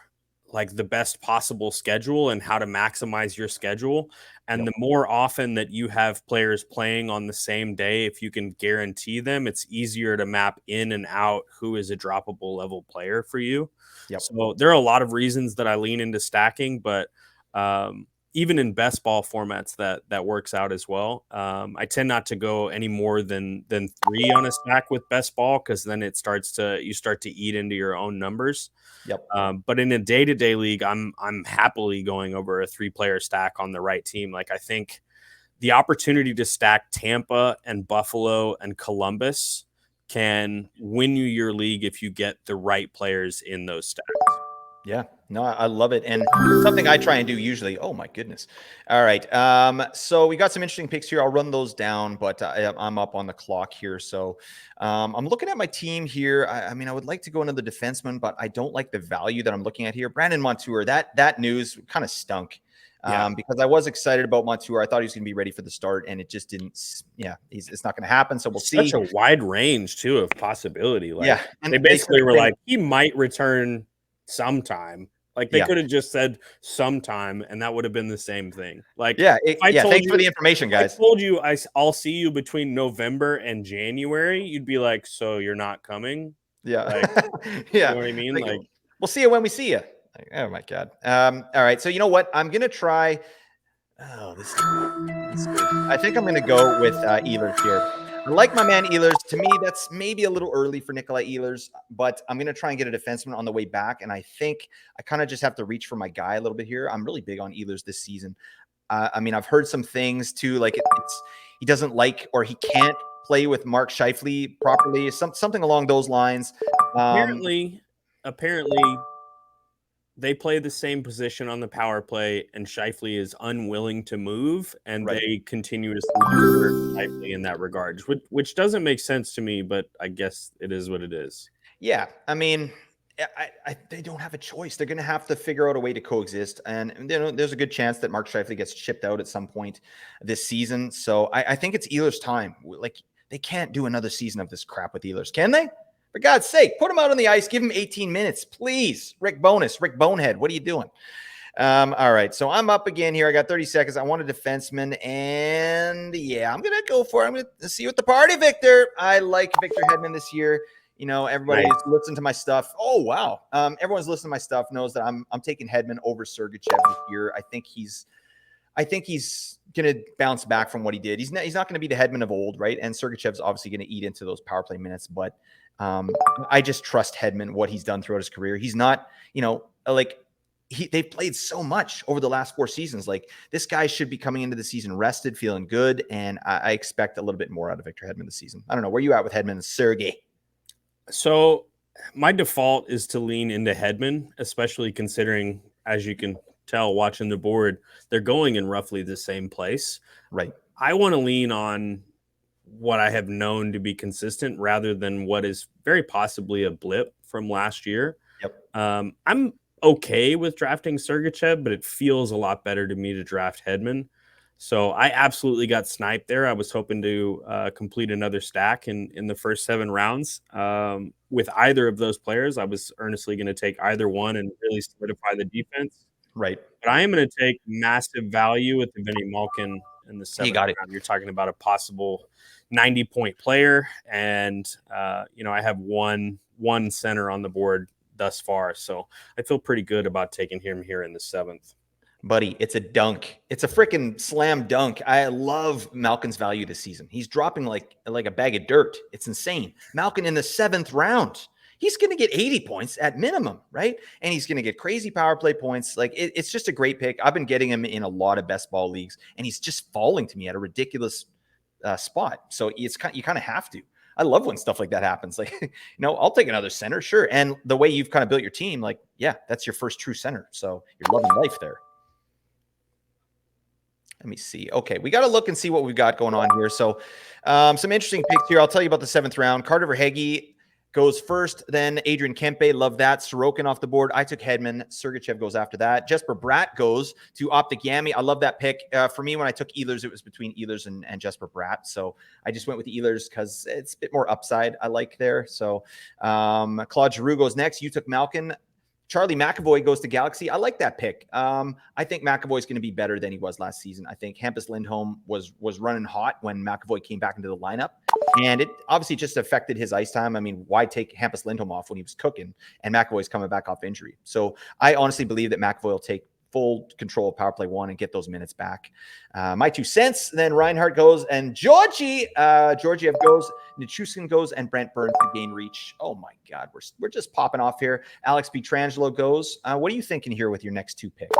like the best possible schedule and how to maximize your schedule. And the more often that you have players playing on the same day, if you can guarantee them, it's easier to map in and out who is a droppable level player for you. So there are a lot of reasons that I lean into stacking, but even in best ball formats that works out as well. I tend not to go any more than 3 on a stack with best ball, because then you start to eat into your own numbers. But in a day-to-day league, I'm happily going over a 3-player stack on the right team. Like I think the opportunity to stack Tampa and Buffalo and Columbus can win you your league if you get the right players in those stacks. Yeah, no, I love it. And something I try and do usually. Oh my goodness. All right. So we got some interesting picks here. I'll run those down, but I'm up on the clock here. So I'm looking at my team here. I mean, I would like to go into the defenseman, but I don't like the value that I'm looking at here. Brandon Montour, that news kind of stunk. Because I was excited about Montour. I thought he was going to be ready for the start, and it just didn't. Yeah, it's not going to happen. So we'll see. Such a wide range too of possibility. Like, and they basically were like, he might return sometime. Like they could have just said sometime, and that would have been the same thing. Like, thanks for the information, guys. I told you I'll see you between November and January. You'd be like, so you're not coming? Yeah, like, you know what I mean? Like we'll see you when we see you. Like, oh my God. All right. So you know what? I'm gonna try. Oh, this is good. I think I'm gonna go with Ehlers here. I like my man Ehlers. To me, that's maybe a little early for Nikolai Ehlers, but I'm going to try and get a defenseman on the way back. And I think I kind of just have to reach for my guy a little bit here. I'm really big on Ehlers this season. I mean, I've heard some things too, like he doesn't like, or he can't play with Mark Scheifele properly, something along those lines. Apparently they play the same position on the power play, and Scheifele is unwilling to move, and Right. they continuously hurt Scheifele in that regard, which doesn't make sense to me, but I guess it is what it is. Yeah, I mean, they don't have a choice. They're going to have to figure out a way to coexist, and there's a good chance that Mark Scheifele gets shipped out at some point this season. So I think it's Ehlers' time. Like they can't do another season of this crap with Ehlers, can they? For God's sake, put him out on the ice, give him 18 minutes, please. Rick Bonehead, what are you doing? All right, so I'm up again here. I got 30 seconds. I want a defenseman, and yeah, I'm gonna go for it. I'm gonna see you at the party, Victor. I like Victor Hedman this year. Everybody's listened to my stuff. Oh wow, everyone's listening to my stuff knows that I'm taking Hedman over Sergachev this year. I think he's gonna bounce back from what he did. He's not gonna be the Hedman of old, right? And Sergachev's obviously gonna eat into those power play minutes, but I just trust Hedman, what he's done throughout his career. He's not, they've played so much over the last 4 seasons. Like this guy should be coming into the season rested, feeling good, and I expect a little bit more out of Victor Hedman this season. I don't know where you at with Hedman and Sergey. So my default is to lean into Hedman, especially considering, as you can tell watching the board, they're going in roughly the same place. Right. I want to lean on what I have known to be consistent rather than what is very possibly a blip from last year. Yep. I'm okay with drafting Sergachev, but it feels a lot better to me to draft Hedman. So I absolutely got sniped there. I was hoping to complete another stack in the first 7 rounds. With either of those players, I was earnestly going to take either one and really solidify the defense. Right. But I am going to take massive value with the Vinny Malkin in the 7th round. You're talking about a possible 90-point player, and I have one center on the board thus far, so I feel pretty good about taking him here in the 7th. Buddy, it's a dunk. It's a freaking slam dunk. I love Malkin's value this season. He's dropping like a bag of dirt. It's insane. Malkin in the 7th round. He's going to get 80 points at minimum, right? And he's going to get crazy power play points. Like it's just a great pick. I've been getting him in a lot of best ball leagues, and he's just falling to me at a ridiculous spot. So you kind of have to. I love when stuff like that happens. Like, I'll take another center, sure. And the way you've kind of built your team, like, yeah, that's your first true center. So you're loving life there. Let me see. Okay, we got to look and see what we've got going on here. So some interesting picks here. I'll tell you about the 7th round. Carter Verhaeghe goes first, then Adrian Kempe. Love that. Sorokin off the board. I took Hedman. Sergachev goes after that. Jesper Bratt goes to Optic Yami. I love that pick. For me, when I took Ehlers, it was between Ehlers and Jesper Bratt. So I just went with Ehlers because it's a bit more upside I like there. So Claude Giroux goes next. You took Malkin. Charlie McAvoy goes to Galaxy. I like that pick. I think McAvoy's going to be better than he was last season. I think Hampus Lindholm was running hot when McAvoy came back into the lineup, and it obviously just affected his ice time. I mean, why take Hampus Lindholm off when he was cooking, and McAvoy's coming back off injury? So I honestly believe that McAvoy will take full control of power play 1 and get those minutes back. My 2 cents. Then Reinhardt goes, and Georgiev goes, Nichushkin goes, and Brent Burns to gain reach. Oh my God, we're just popping off here. Alex Pietrangelo goes. What are you thinking here with your next 2 picks?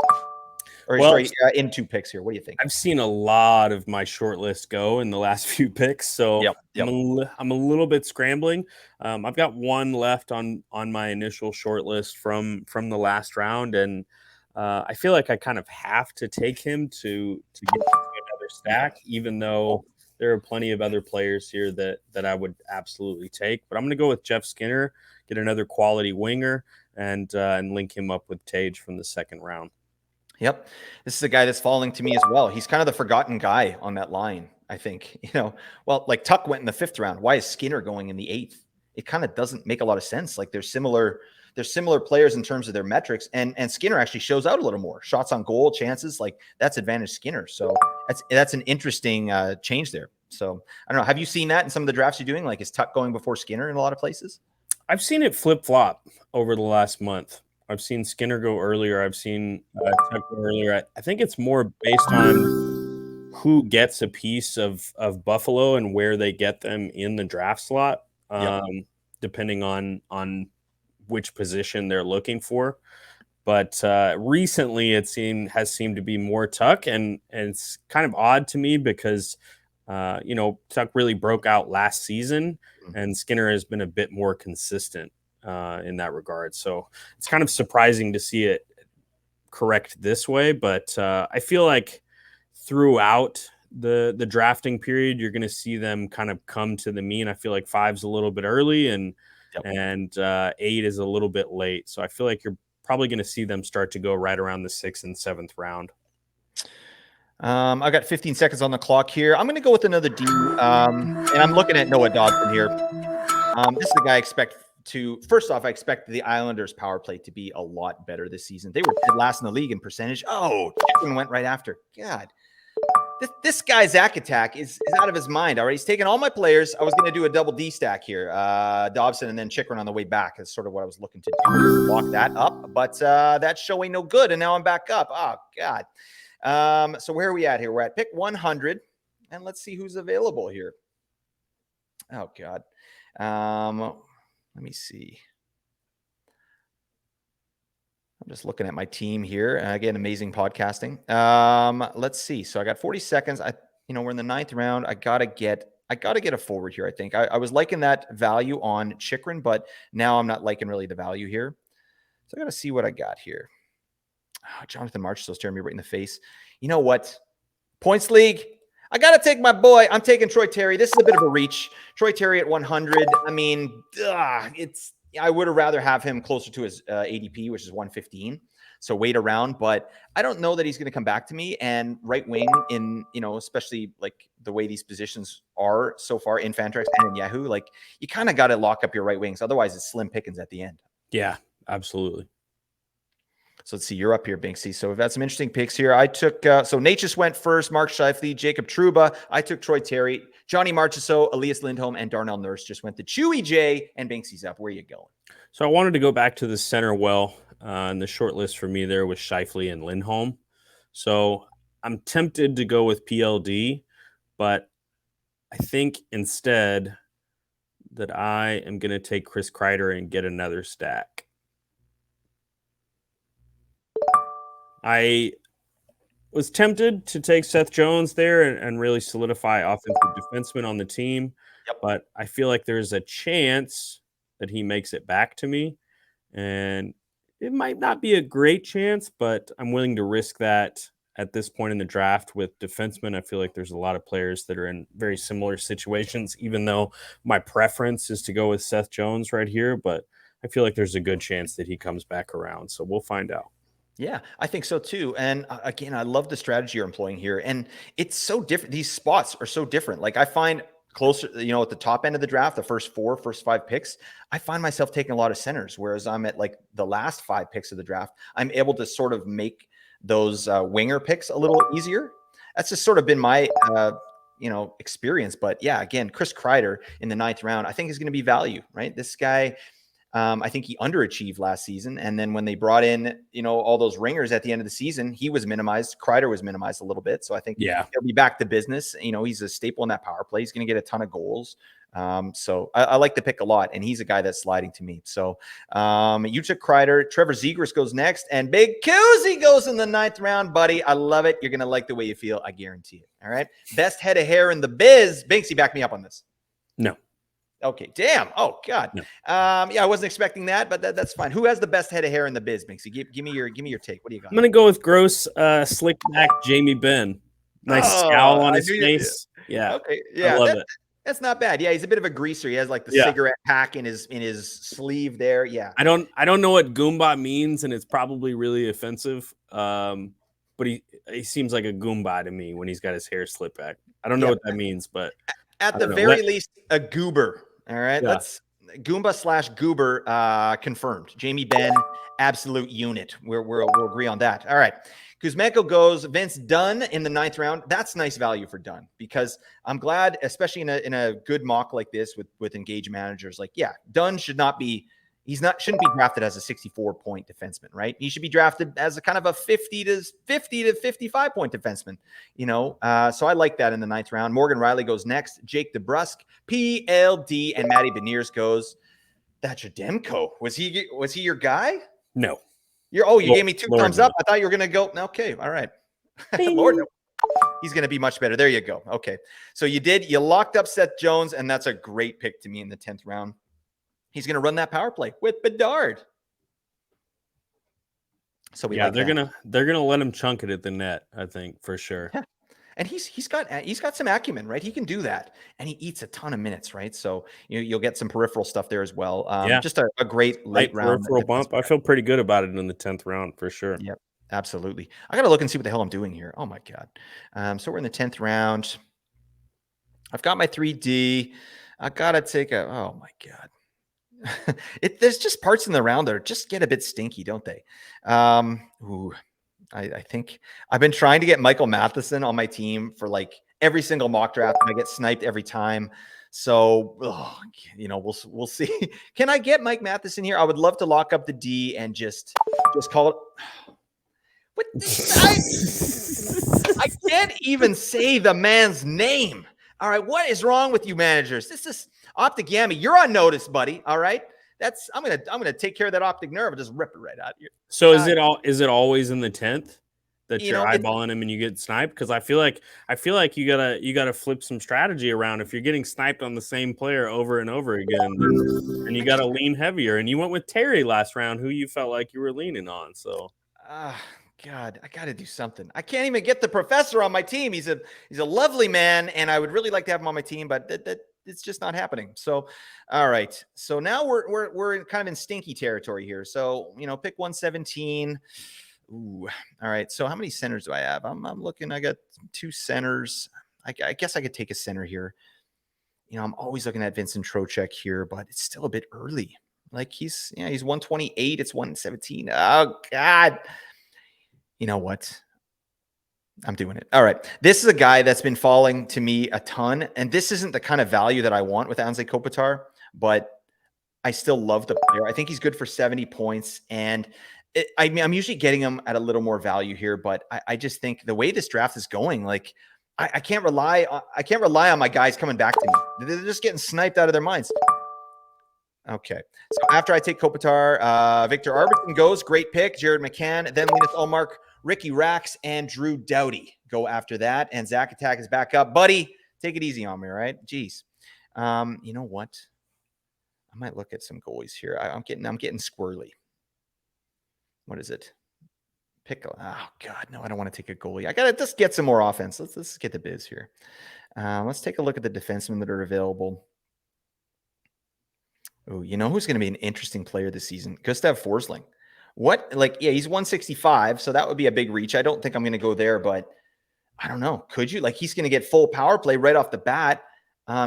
In 2 picks here. What do you think? I've seen a lot of my short list go in the last few picks, so yep. I'm a little bit scrambling. I've got 1 left on my initial short list from the last round, and I feel like I kind of have to take him to get another stack, even though there are plenty of other players here that I would absolutely take. But I'm going to go with Jeff Skinner, get another quality winger, and link him up with Tage from the 2nd round. Yep. This is a guy that's falling to me as well. He's kind of the forgotten guy on that line, I think. Like Tuck went in the 5th round. Why is Skinner going in the 8th? It kind of doesn't make a lot of sense. Like they're similar players in terms of their metrics, and Skinner actually shows out a little more. Shots on goal, chances, like that's advantage Skinner. So that's an interesting change there. So I don't know. Have you seen that in some of the drafts you're doing? Like is Tuck going before Skinner in a lot of places? I've seen it flip-flop over the last month. I've seen Skinner go earlier. I've seen Tuck go earlier. I think it's more based on who gets a piece of Buffalo and where they get them in the draft slot, depending on which position they're looking for. But recently has seemed to be more Tuck, and it's kind of odd to me because Tuck really broke out last season, and Skinner has been a bit more consistent. in that regard. So it's kind of surprising to see it correct this way, but I feel like throughout the drafting period, you're going to see them kind of come to the mean. I feel like 5's a little bit early, and 8 is a little bit late. So I feel like you're probably going to see them start to go right around the 6th and 7th round. I got 15 seconds on the clock here. I'm going to go with another D, and I'm looking at Noah Dobson here. This is the guy I expect to. First off, I expect the Islanders' power play to be a lot better this season. They were dead last in the league in percentage. Oh, Chikrin went right after. God, this guy's Zach attack is out of his mind. All right, he's taking all my players. I was going to do a double D stack here, Dobson and then Chikrin on the way back. Is sort of what I was looking to do. Lock that up, but that's showing no good, and now I'm back up. Oh God. So where are we at here? We're at pick 100, and let's see who's available here. Oh God. Let me see. I'm just looking at my team here. Again, amazing podcasting. Let's see. So I got 40 seconds. We're in the 9th round. I gotta get a forward here. I think I was liking that value on Chikrin, but now I'm not liking really the value here. So I gotta see what I got here. Oh, Jonathan Marchessault's staring me right in the face. You know what? Points league. I got to take my boy. I'm taking Troy Terry. This is a bit of a reach. Troy Terry at 100. I mean, I would have rather have him closer to his ADP, which is 115. So wait around, but I don't know that he's going to come back to me. And right wing in, especially like the way these positions are so far in Fantrax and in Yahoo, like you kind of got to lock up your right wings. Otherwise it's slim pickings at the end. Yeah, absolutely. So let's see, you're up here, Binksy. So we've had some interesting picks here. I took, so Nate just went first, Mark Scheifele, Jacob Trouba. I took Troy Terry, Johnny Marchessault, Elias Lindholm, and Darnell Nurse just went to Chewy J, and Binksy's up. Where are you going? So I wanted to go back to the center well. And the short list for me there was Scheifele and Lindholm. So I'm tempted to go with PLD, but I think instead that I am going to take Chris Kreider and get another stack. I was tempted to take Seth Jones there and really solidify offensive defenseman on the team, but I feel like there's a chance that he makes it back to me, and it might not be a great chance, but I'm willing to risk that at this point in the draft with defensemen. I feel like there's a lot of players that are in very similar situations, even though my preference is to go with Seth Jones right here, but I feel like there's a good chance that he comes back around, so we'll find out. Yeah, I think so too. And again, I love the strategy you're employing here. And it's so different. These spots are so different. Like I find closer, at the top end of the draft, the first 5 picks, I find myself taking a lot of centers. Whereas I'm at like the last 5 picks of the draft, I'm able to sort of make those winger picks a little easier. That's just sort of been my, experience. But yeah, again, Chris Kreider in the 9th round, I think is going to be value, right? This guy, I think he underachieved last season. And then when they brought in, all those ringers at the end of the season, he was minimized. Kreider was minimized a little bit. So I think he'll be back to business. He's a staple in that power play. He's going to get a ton of goals. So I like the pick a lot. And he's a guy that's sliding to me. So you took Kreider. Trevor Zegras goes next. And Big Cozy goes in the 9th round, buddy. I love it. You're going to like the way you feel. I guarantee it. All right. Best head of hair in the biz. Binksy, back me up on this. No. Okay, damn. Oh God. No. I wasn't expecting that, but that's fine. Who has the best head of hair in the biz, Binksy? Give me your take. What do you got? I'm gonna go with gross, slick back Jamie Benn. Nice scowl on his face. Yeah. Okay. Yeah. I love it. That's not bad. Yeah, he's a bit of a greaser. He has like the cigarette pack in his sleeve there. Yeah. I don't know what Goomba means, and it's probably really offensive. But he seems like a Goomba to me when he's got his hair slicked back. I don't know what that means, but at the very least, a goober. All right, let's Goomba/goober confirmed. Jamie Benn, absolute unit. We'll agree on that. All right. Kuzmenko goes Vince Dunn in the 9th round. That's nice value for Dunn because I'm glad, especially in a good mock like this with engaged managers. Like, yeah, Dunn shouldn't be drafted as a 64-point defenseman, right? He should be drafted as a kind of a 50 to 55-point defenseman, So I like that in the 9th round. Morgan Riley goes next. Jake DeBrusk, PLD, and Matty Beniers goes. That's your Demko. Was he your guy? No. You gave me 2 thumbs up. I thought you were gonna go. Okay, all right. Lord, no. He's gonna be much better. There you go. Okay, so you locked up Seth Jones, and that's a great pick to me in the 10th round. He's going to run that power play with Bedard. So we like they're that. gonna let him chunk it at the net, I think, for sure. Yeah. And he's got some acumen, right? He can do that, and he eats a ton of minutes, right? So you'll get some peripheral stuff there as well. Just a great late Right round peripheral defense. bump. I feel pretty good about it in the 10th round for sure. Yep, absolutely. I got to look and see what the hell I'm doing here. Oh my god. So we're in the 10th round. I've got my 3D. I gotta take a. Oh my god. There's just parts in the round that just get a bit stinky, don't they? I think I've been trying to get Michael Matheson on my team for like every single mock draft, and I get sniped every time. So, we'll see. Can I get Mike Matheson here? I would love to lock up the D and just call it. What I can't even say the man's name. All right, what is wrong with you managers? This is Optic Yami. You're on notice, buddy. All right. I'm gonna take care of that optic nerve and just rip it right out of you. So is it always in the 10th that you're eyeballing him and you get sniped? Because I feel like you gotta flip some strategy around. If you're getting sniped on the same player over and over again, and you gotta lean heavier. And you went with Terry last round, who you felt like you were leaning on. So God, I got to do something. I can't even get the professor on my team. He's a lovely man, and I would really like to have him on my team, but that it's just not happening. So, all right. So now we're kind of in stinky territory here. So pick 117. Ooh, all right. So how many centers do I have? I'm looking. I got 2 centers. I guess I could take a center here. I'm always looking at Vincent Trocheck here, but it's still a bit early. Like he's 128. It's 117. Oh God. You know what? I'm doing it. All right. This is a guy that's been falling to me a ton. And this isn't the kind of value that I want with Anze Kopitar, but I still love the player. I think he's good for 70 points. And I'm usually getting him at a little more value here, but I just think the way this draft is going, like I can't rely on my guys coming back to me. They're just getting sniped out of their minds. Okay. So after I take Kopitar, Victor Arvidsson goes. Great pick. Jared McCann. Then Linus Ullmark, Ricky Rax, and Drew Doughty go after that. And Zach Attack is back up. Buddy, take it easy on me, right? Jeez. You know what? I might look at some goalies here. I'm getting squirrely. What is it? Oh, God. No, I don't want to take a goalie. I got to just get some more offense. Let's get the biz here. Let's take a look at the defensemen that are available. Oh, you know who's going to be an interesting player this season? Gustav Forsling. He's 165, so that would be a big reach. I don't think I'm going to go there, but I don't know. Could you? Like, he's going to get full power play right off the bat.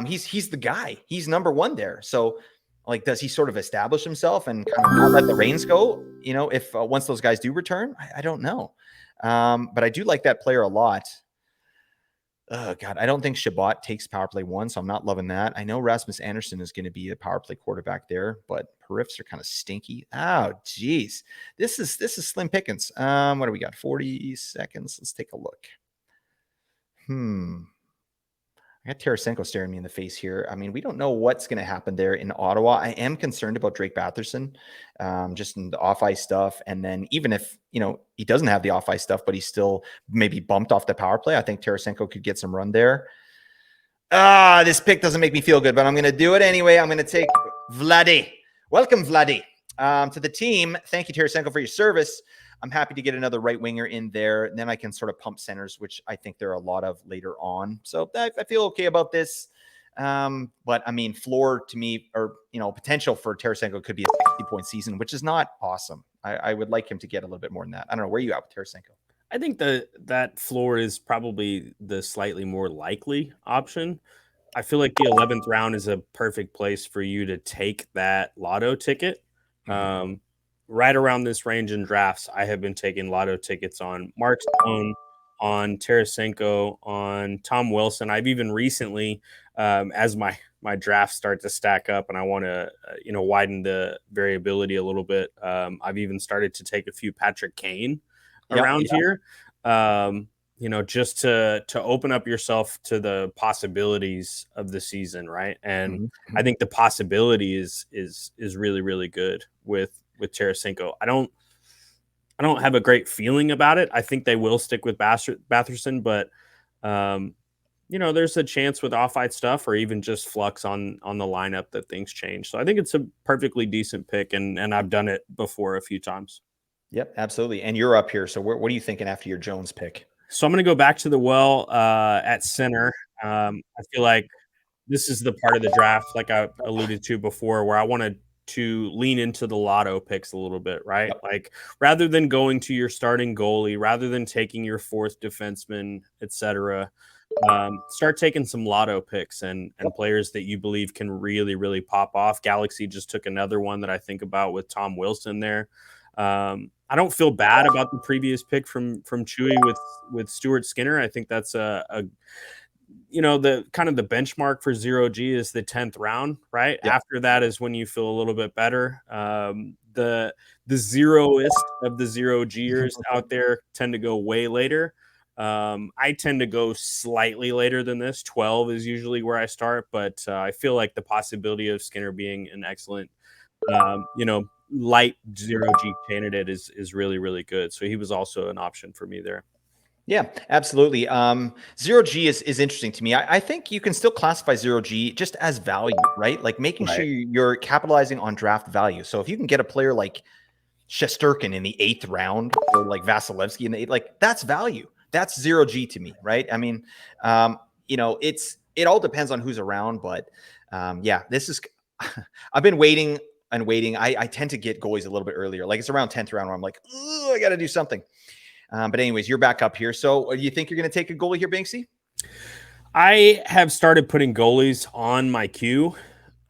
He's the guy. He's number 1 there. So, like, does he sort of establish himself and kind of not let the reins go? If once those guys do return, I don't know. But I do like that player a lot. Oh, God, I don't think Shabbat takes power play 1, so I'm not loving that. I know Rasmus Anderson is going to be a power play quarterback there, but periffs are kind of stinky. Oh, geez. This is slim pickings. What do we got? 40 seconds. Let's take a look. I got Tarasenko staring me in the face here. I mean, we don't know what's going to happen there in Ottawa. I am concerned about Drake Batherson, just in the off-ice stuff. And then even if, he doesn't have the off-ice stuff, but he's still maybe bumped off the power play, I think Tarasenko could get some run there. This pick doesn't make me feel good, but I'm going to do it anyway. I'm going to take Vladdy. Welcome, Vladdy, to the team. Thank you, Tarasenko, for your service. I'm happy to get another right winger in there. And then I can sort of pump centers, which I think there are a lot of later on. So I feel okay about this. But I mean, floor to me, or, potential for Tarasenko could be a 60-point season, which is not awesome. I would like him to get a little bit more than that. I don't know. Where are you at with Tarasenko? I think that floor is probably the slightly more likely option. I feel like the 11th round is a perfect place for you to take that lotto ticket. Right around this range in drafts, I have been taking lotto tickets on Mark Stone, on Tarasenko, on Tom Wilson. I've even recently, as my drafts start to stack up and I want to, widen the variability a little bit, I've even started to take a few Patrick Kane around here, just to open up yourself to the possibilities of the season, right? And I think the possibility is really, really good with Tarasenko. I don't have a great feeling about it. I think they will stick with Batherson, but there's a chance with off-fight stuff or even just flux on the lineup that things change. So I think it's a perfectly decent pick, and I've done it before a few times. Yep, absolutely. And you're up here. So what are you thinking after your Jones pick? So I'm going to go back to the well at center. I feel like this is the part of the draft, like I alluded to before, where I wanted to lean into the lotto picks a little bit, right? Yep. Like rather than going to your starting goalie, rather than taking your fourth defenseman, etc., start taking some lotto picks and players that you believe can really, really pop off. Galaxy just took another one that I think about with Tom Wilson there. I don't feel bad about the previous pick from Chewy with Stuart Skinner. I think that's a the kind of the benchmark for 0G is the 10th round, right? Yep. After that is when you feel a little bit better. The zeroist of the 0Gers out there tend to go way later. I tend to go slightly later than this. 12 is usually where I start, but I feel like the possibility of Skinner being an excellent, light 0G candidate is really, really good. So he was also an option for me there. Yeah, absolutely. Zero G is interesting to me. I think you can still classify zero G just as value, right? Like making sure Right. you're capitalizing on draft value. So if you can get a player like Shesterkin in the 8th round or like Vasilevsky in the 8th, like that's value. That's zero G to me, right? I mean, it all depends on who's around, but yeah, this is. I've been waiting and waiting. I tend to get goalies a little bit earlier, like it's around 10th round where I'm like, I got to do something. But anyways, you're back up here. So do you think you're going to take a goalie here, Binksy? I have started putting goalies on my queue,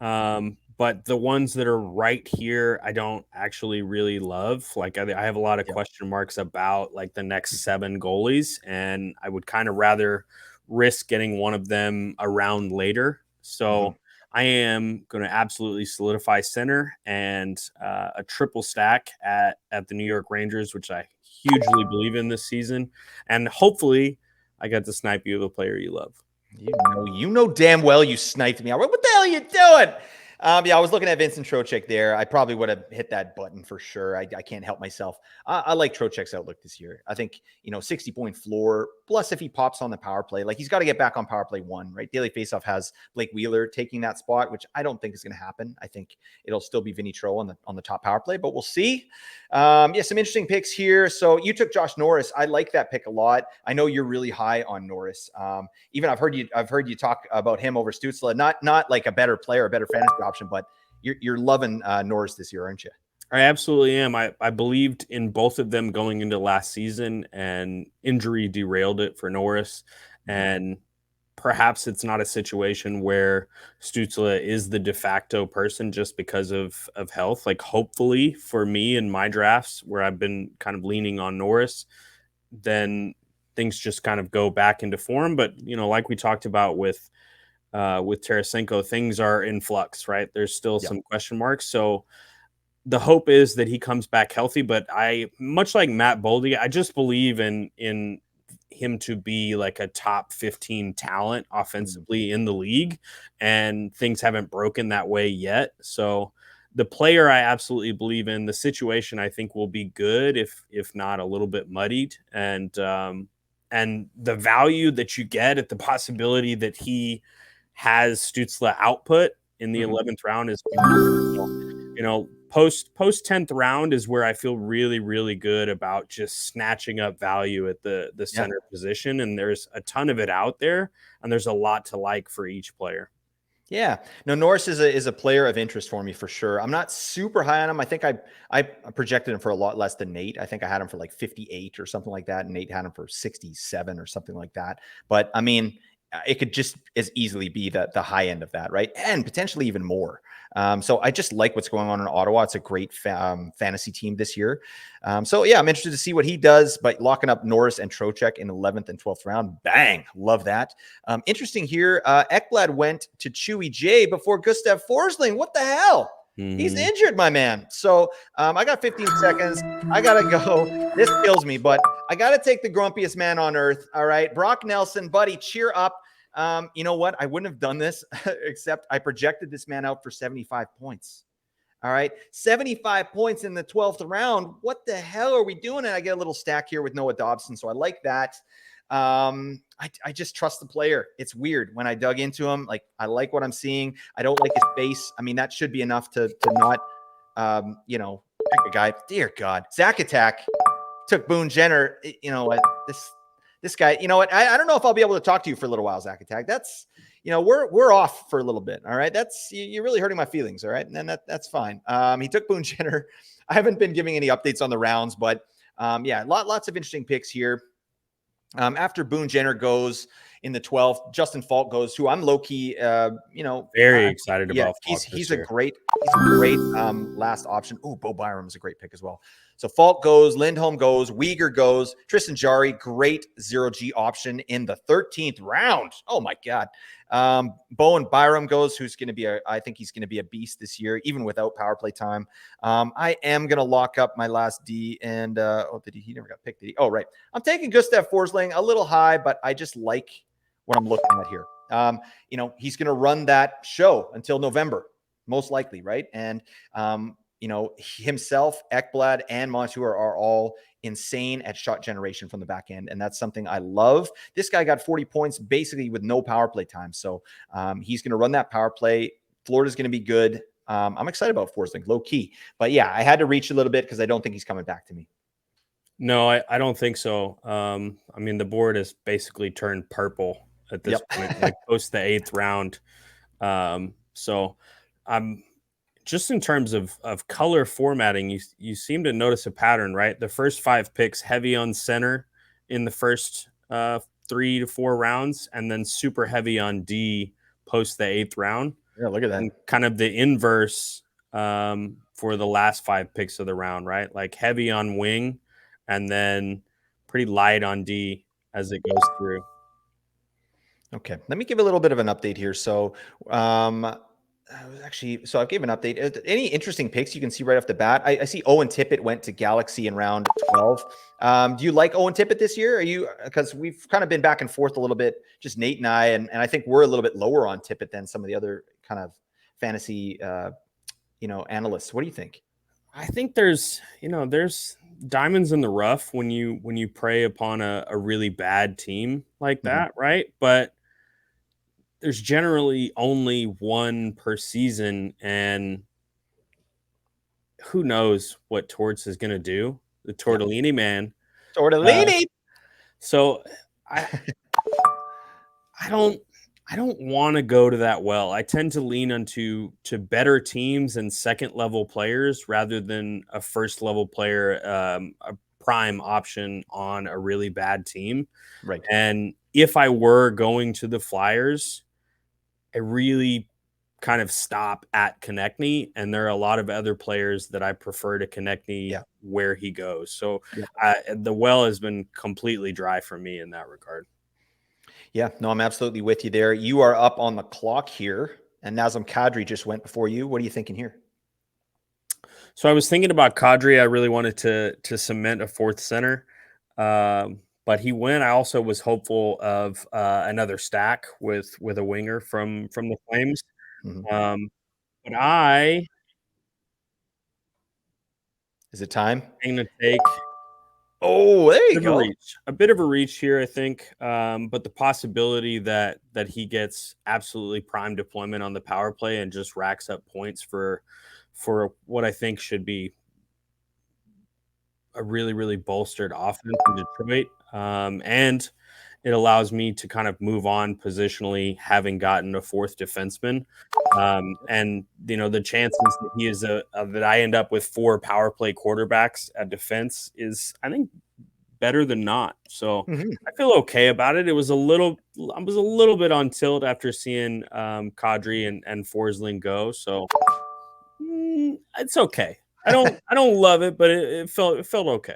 but the ones that are right here, I don't actually really love. Like I have a lot of Yep. question marks about like the next 7 goalies, and I would kind of rather risk getting one of them around later. Mm-hmm. So I am going to absolutely solidify center and a triple stack at the New York Rangers, which I hugely believe in this season, and hopefully I got to snipe you of a player you love. You know damn well you sniped me. What the hell are you doing? Yeah, I was looking at Vincent Trocheck there. I probably would have hit that button for sure. I can't help myself. I like Trocheck's outlook this year. I think, 60-point floor, plus if he pops on the power play, like he's got to get back on power play 1, right? Daily Faceoff has Blake Wheeler taking that spot, which I don't think is going to happen. I think it'll still be Vinny Tro on the top power play, but we'll see. Yeah, some interesting picks here. So you took Josh Norris. I like that pick a lot. I know you're really high on Norris. Even I've heard you talk about him over Stützle. Not like a better player, a better fantasy option, but you're loving Norris this year, aren't you? I absolutely am. I believed in both of them going into last season, and injury derailed it for Norris. And perhaps it's not a situation where Stützle is the de facto person just because of health. Like hopefully for me in my drafts where I've been kind of leaning on Norris, then things just kind of go back into form. But like we talked about with Tarasenko, things are in flux, right? There's still Yep. some question marks. So the hope is that he comes back healthy, but I, much like Matt Boldy, I just believe in him to be like a top 15 talent offensively in the league, and things haven't broken that way yet. So the player I absolutely believe in. The situation I think will be good, if not a little bit muddied, and the value that you get at the possibility that he has Stützle output in the 11th round is, post 10th round is where I feel really, really good about just snatching up value at the Yeah. center position. And there's a ton of it out there, and there's a lot to like for each player. Yeah, no, Norris is a player of interest for me for sure. I'm not super high on him. I think I projected him for a lot less than Nate. I think I had him for like 58 or something like that, and Nate had him for 67 or something like that. But I mean, it could just as easily be the high end of that, right? And potentially even more. So I just like what's going on in Ottawa. It's a great fantasy team this year. So yeah, I'm interested to see what he does. But locking up Norris and Trocheck in 11th and 12th round, bang, love that. Interesting here. Ekblad went to Chewy J before Gustav Forsling. What the hell? He's injured, my man. So I got 15 seconds. I got to go. This kills me, but I got to take the grumpiest man on earth. All right. Brock Nelson, buddy, cheer up. You know what? I wouldn't have done this except I projected this man out for 75 points. All right. 75 points in the 12th round. What the hell are we doing? And I get a little stack here with Noah Dobson. So I like that. I just trust the player. It's weird when I dug into him. Like, I like what I'm seeing. I don't like his face. I mean, that should be enough to not, pick a guy. Dear God, Zach Attack took Boone Jenner. You know what? This guy. You know what? I don't know if I'll be able to talk to you for a little while, Zach Attack. That's, we're off for a little bit. All right. That's, you're really hurting my feelings. All right. And then that's fine. He took Boone Jenner. I haven't been giving any updates on the rounds, but lots of interesting picks here. After Boone Jenner goes in the 12th, Justin Falk goes, who I'm low key, very excited about. Falk he's a great last option. Oh, Bo Byram is a great pick as well. So Falk goes, Lindholm goes, Uyghur goes, Tristan Jarry, great 0G option in the 13th round. Oh my God. Bowen Byram goes, who's going to be I think he's going to be a beast this year, even without power play time. I am going to lock up my last D and, he never got picked, did he? Oh, right. I'm taking Gustav Forsling a little high, but I just like what I'm looking at here. He's going to run that show until November, most likely. Right. And, himself, Ekblad, and Montour are all insane at shot generation from the back end. And that's something I love. This guy got 40 points basically with no power play time. So he's going to run that power play. Florida's going to be good. I'm excited about Forsling, low key. But yeah, I had to reach a little bit because I don't think he's coming back to me. No, I don't think so. I mean, the board has basically turned purple at this point, like post the 8th round. So I'm just in terms of color formatting, you seem to notice a pattern, right? The first 5 picks heavy on center in the first 3 to 4 rounds, and then super heavy on D post the 8th round. Yeah, look at that. And kind of the inverse for the last 5 picks of the round, right? Like heavy on wing, and then pretty light on D as it goes through. Okay, let me give a little bit of an update here. So, so I gave an update. Any interesting picks you can see right off the bat? I see Owen Tippett went to Galaxy in round 12. Do you like Owen Tippett this year? Because we've kind of been back and forth a little bit, just Nate and I, and I think we're a little bit lower on Tippett than some of the other kind of fantasy, analysts. What do you think? I think there's diamonds in the rough when you prey upon a really bad team like that, right? But there's generally only one per season, and who knows what Torts is going to do? The Tortellini man. Tortellini. So I don't want to go to that well. I tend to lean onto better teams and second level players rather than a first level player, a prime option on a really bad team. Right. And if I were going to the Flyers, I really kind of stop at Konechny, and there are a lot of other players that I prefer to Konechny where he goes. So the well has been completely dry for me in that regard. Yeah, no, I'm absolutely with you there. You are up on the clock here, and Nazem Kadri just went before you. What are you thinking here? So I was thinking about Kadri. I really wanted to cement a 4th center, but he went. I also was hopeful of another stack with a winger from the Flames. But is it time? I'm going to take. Oh, there you go. A bit of a reach here, I think. But the possibility that he gets absolutely prime deployment on the power play and just racks up points for what I think should be a really, really bolstered offense in Detroit. And it allows me to kind of move on positionally, having gotten a 4th defenseman. And the chances that he is that I end up with 4 power play quarterbacks at defense is, I think, better than not. So I feel okay about it. I was a little bit on tilt after seeing Kadri and Forsling go. So it's okay. I don't love it, but it felt okay.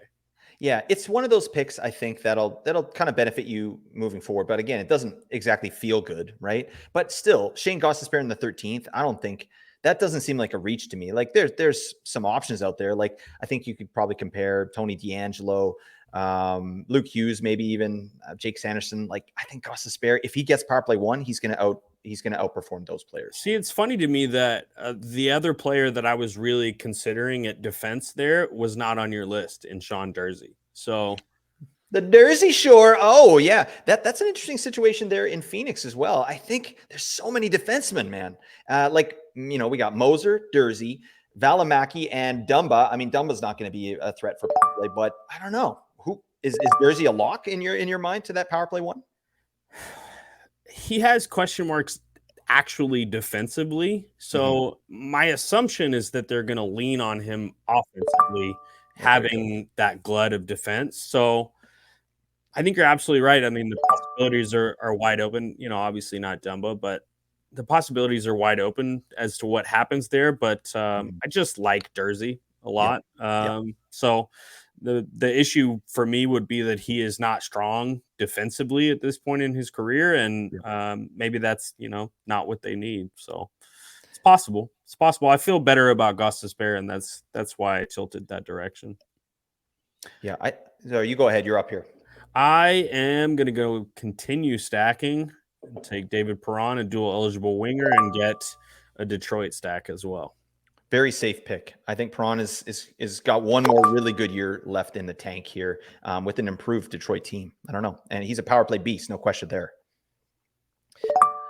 Yeah, it's one of those picks I think that'll kind of benefit you moving forward. But again, it doesn't exactly feel good, right? But still, Shane Gostisbehere in the 13th, I don't think that doesn't seem like a reach to me. Like there's some options out there. Like I think you could probably compare Tony DeAngelo, Luke Hughes, maybe even Jake Sanderson. Like I think Gostisbehere, if he gets power play 1, he's going to outperform those players. See, it's funny to me that the other player that I was really considering at defense there was not on your list in Sean Durzi. So The Jersey Shore. Oh, yeah. That's an interesting situation there in Phoenix as well. I think there's so many defensemen, man. We got Moser, Jersey, Valimaki, and Dumba. I mean, Dumba's not going to be a threat for power play, but I don't know. Who is Jersey a lock in your mind to that power play one? He has question marks actually defensively. So my assumption is that they're going to lean on him offensively, having that glut of defense. So I think you're absolutely right. I mean, the possibilities are wide open. Obviously not Dumbo, but the possibilities are wide open as to what happens there. But I just like Jersey a lot. So the issue for me would be that he is not strong defensively at this point in his career, and maybe that's not what they need. So it's possible. It's possible. I feel better about Gustus Bear, and that's why I tilted that direction. Yeah. So you go ahead. You're up here. I am going to go continue stacking and take David Perron, a dual eligible winger, and get a Detroit stack as well. Very safe pick. I think Perron is got one more really good year left in the tank here with an improved Detroit team. I don't know. And he's a power play beast. No question there.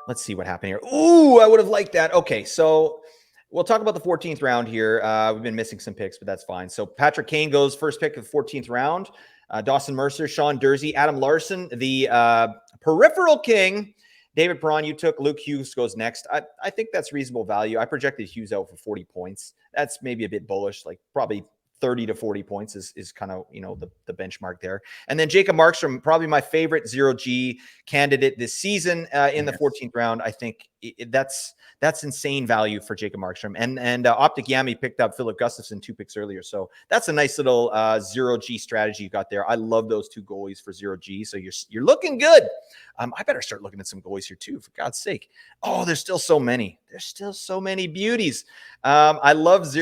Let's see what happened here. Ooh, I would have liked that. Okay, so we'll talk about the 14th round here. We've been missing some picks, but that's fine. So Patrick Kane goes first pick of the 14th round. Dawson Mercer, Sean Jersey, Adam Larson, the peripheral king. David Perron, you took. Luke Hughes goes next. I think that's reasonable value. I projected Hughes out for 40 points. That's maybe a bit bullish, like probably 30 to 40 points is kind of, the benchmark there. And then Jacob Markstrom, probably my favorite 0G candidate this season in the 14th round. I think that's insane value for Jacob Markstrom. And Optic Yami picked up Philip Gustafson 2 picks earlier. So that's a nice little 0G strategy you got there. I love those 2 goalies for 0G. So you're looking good. I better start looking at some goalies here too, for God's sake. Oh, there's still so many. There's still so many beauties. I love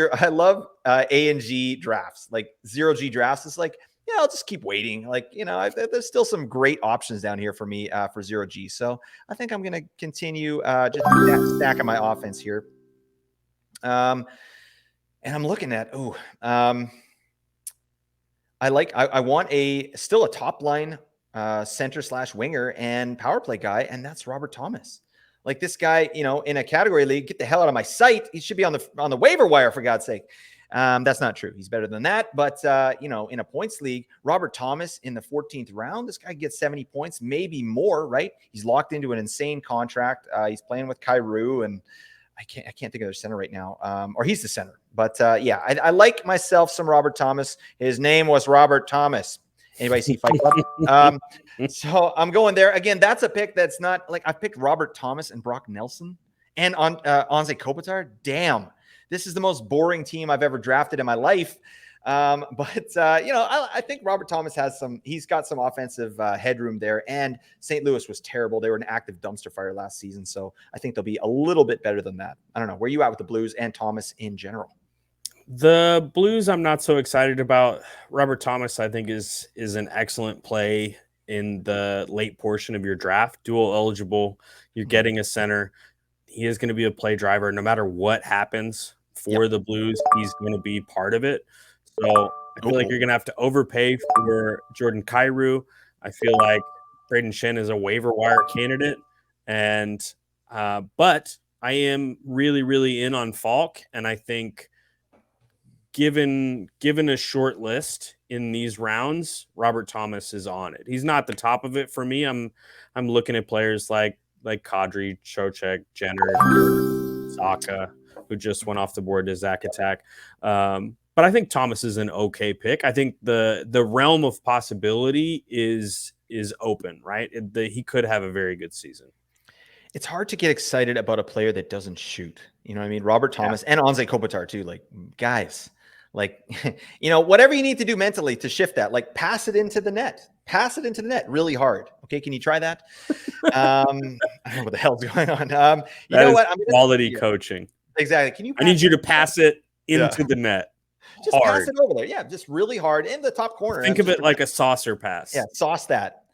A and G drafts, like 0G drafts. It's like, I'll just keep waiting. Like, there's still some great options down here for me for 0G. So I think I'm going to continue just stacking my offense here. And I'm looking at, I want still a top line center / winger and power play guy. And that's Robert Thomas. Like this guy, in a category league, get the hell out of my sight. He should be on the waiver wire, for God's sake. That's not true. He's better than that. But, in a points league, Robert Thomas in the 14th round, this guy gets 70 points, maybe more, right? He's locked into an insane contract. He's playing with Kyrou, and I can't think of their center right now. Or he's the center. But, I like myself some Robert Thomas. His name was Robert Thomas. Anybody see Fight Club? So I'm going there. Again, that's a pick that's not like I picked Robert Thomas and Brock Nelson and Anze Kopitar. Damn. This is the most boring team I've ever drafted in my life. I think Robert Thomas he's got some offensive headroom there. And St. Louis was terrible. They were an active dumpster fire last season. So I think they'll be a little bit better than that. I don't know. Where are you at with the Blues and Thomas in general? The Blues, I'm not so excited about. Robert Thomas, I think, is an excellent play in the late portion of your draft. Dual eligible. You're getting a center. He is going to be a play driver. No matter what happens for the Blues, he's going to be part of it. So I feel like you're going to have to overpay for Jordan Kyrou. I feel like Braden Shen is a waiver wire candidate. But I am really, really in on Falk. And I think given a short list in these rounds, Robert Thomas is on it. He's not the top of it for me. I'm looking at players like Kadri, Trocheck, Jenner, Saka, who just went off the board to Zach Attack. But I think Thomas is an okay pick. I think the realm of possibility is open, right? He could have a very good season. It's hard to get excited about a player that doesn't shoot. You know what I mean? Robert Thomas and Anze Kopitar too. Like, guys, like, whatever you need to do mentally to shift that, like pass it into the net really hard. Okay. Can you try that? I don't know what the hell's going on. You know what? Quality coaching. Exactly. Can you? I need you to pass it into the net. Just pass it over there. Yeah. Just really hard in the top corner. Think of it like a saucer pass. Yeah. Sauce that.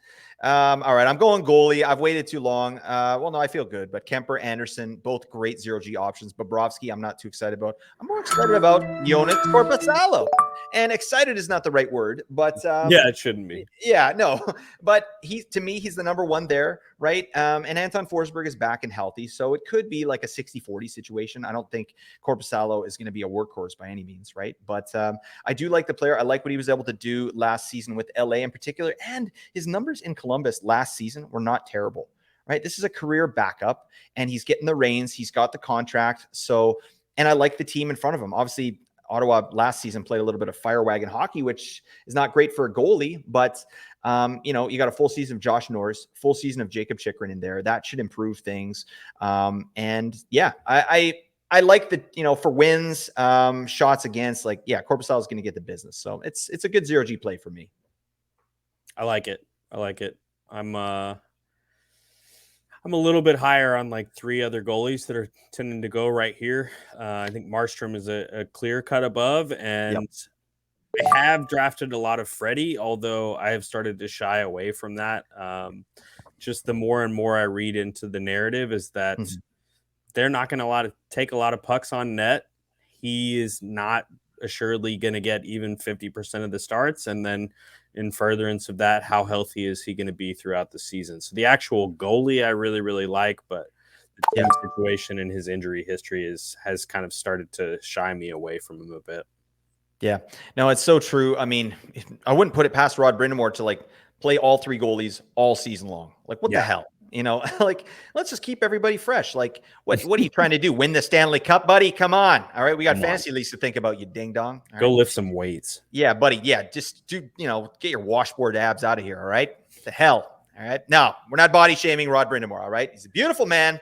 All right, I'm going goalie. I've waited too long. Well, no, I feel good, but Kemper, Anderson, both great 0G options. Bobrovsky, I'm not too excited about. I'm more excited about Jonas Korpisalo. And excited is not the right word, but Yeah, it shouldn't be. yeah, no, but to me, he's the number one there, right? And Anton Forsberg is back and healthy, so it could be like a 60-40 situation. I don't think Korpisalo is going to be a workhorse by any means, right? But I do like the player. I like what he was able to do last season with LA in particular, and his numbers in Columbus last season were not terrible, right? This is a career backup, and he's getting the reins. He's got the contract, so and I like the team in front of him. Obviously, Ottawa last season played a little bit of fire wagon hockey, which is not great for a goalie, but you got a full season of Josh Norris, full season of Jacob Chikrin in there. That should improve things. And yeah, I like the, for wins, shots against, Korpisalo is going to get the business. So it's a good 0G play for me. I like it. I'm a little bit higher on like three other goalies that are tending to go right here. I think Markstrom is a clear cut above, and I have drafted a lot of Freddie, although I have started to shy away from that. Just the more and more I read into the narrative is that they're not going to take a lot of pucks on net. He is not assuredly going to get even 50% of the starts, and then in furtherance of that, how healthy is he going to be throughout the season? So the actual goalie I really, really like, but the team situation and his injury history has kind of started to shy me away from him a bit. Yeah, no, it's so true. I mean, I wouldn't put it past Rod Brindamore to play all three goalies all season long. What the hell? Let's just keep everybody fresh. What are you trying to do? Win the Stanley Cup, buddy? Come on. All right. We got fantasy leagues to think about, you ding dong. Go lift some weights. Yeah, buddy. Yeah. Just do, get your washboard abs out of here. All right. What the hell. All right. No, we're not body shaming Rod Brindamore. All right. He's a beautiful man.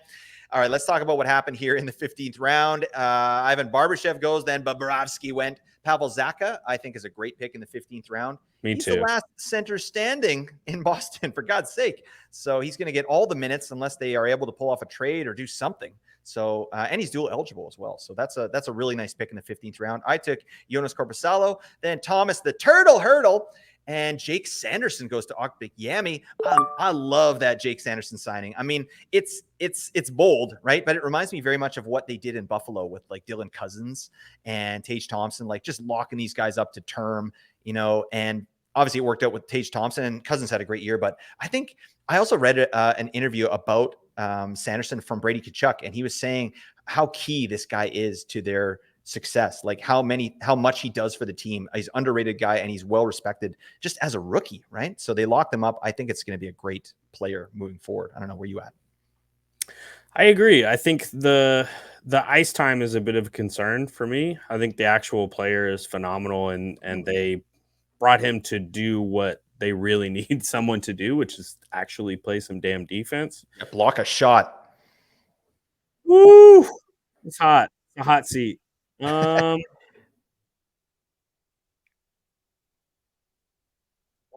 All right. Let's talk about what happened here in the 15th round. Ivan Barbashev goes, then Bobrovsky went. Pavel Zacha, I think, is a great pick in the 15th round. He's the last center standing in Boston, for God's sake. So he's going to get all the minutes unless they are able to pull off a trade or do something. So, and he's dual eligible as well. So that's a really nice pick in the 15th round. I took Jonas Korpisalo, then Thomas the Turtle Hurdle, and Jake Sanderson goes to Okbik Yami. I love that Jake Sanderson signing. I mean, it's bold, right? But it reminds me very much of what they did in Buffalo with Dylan Cousins and Tage Thompson, just locking these guys up to term, and obviously it worked out with Tage Thompson, and Cousins had a great year. But I think I also read an interview about Sanderson from Brady Tkachuk, and he was saying how key this guy is to their success, how much he does for the team. He's an underrated guy, and he's well respected just as a rookie, right? So they locked him up. I think it's going to be a great player moving forward. I don't know, where you at? I agree. I think the ice time is a bit of a concern for me. I think the actual player is phenomenal, and they brought him to do what they really need someone to do, which is actually play some damn defense. Block a shot. Woo! It's hot. It's a hot seat. One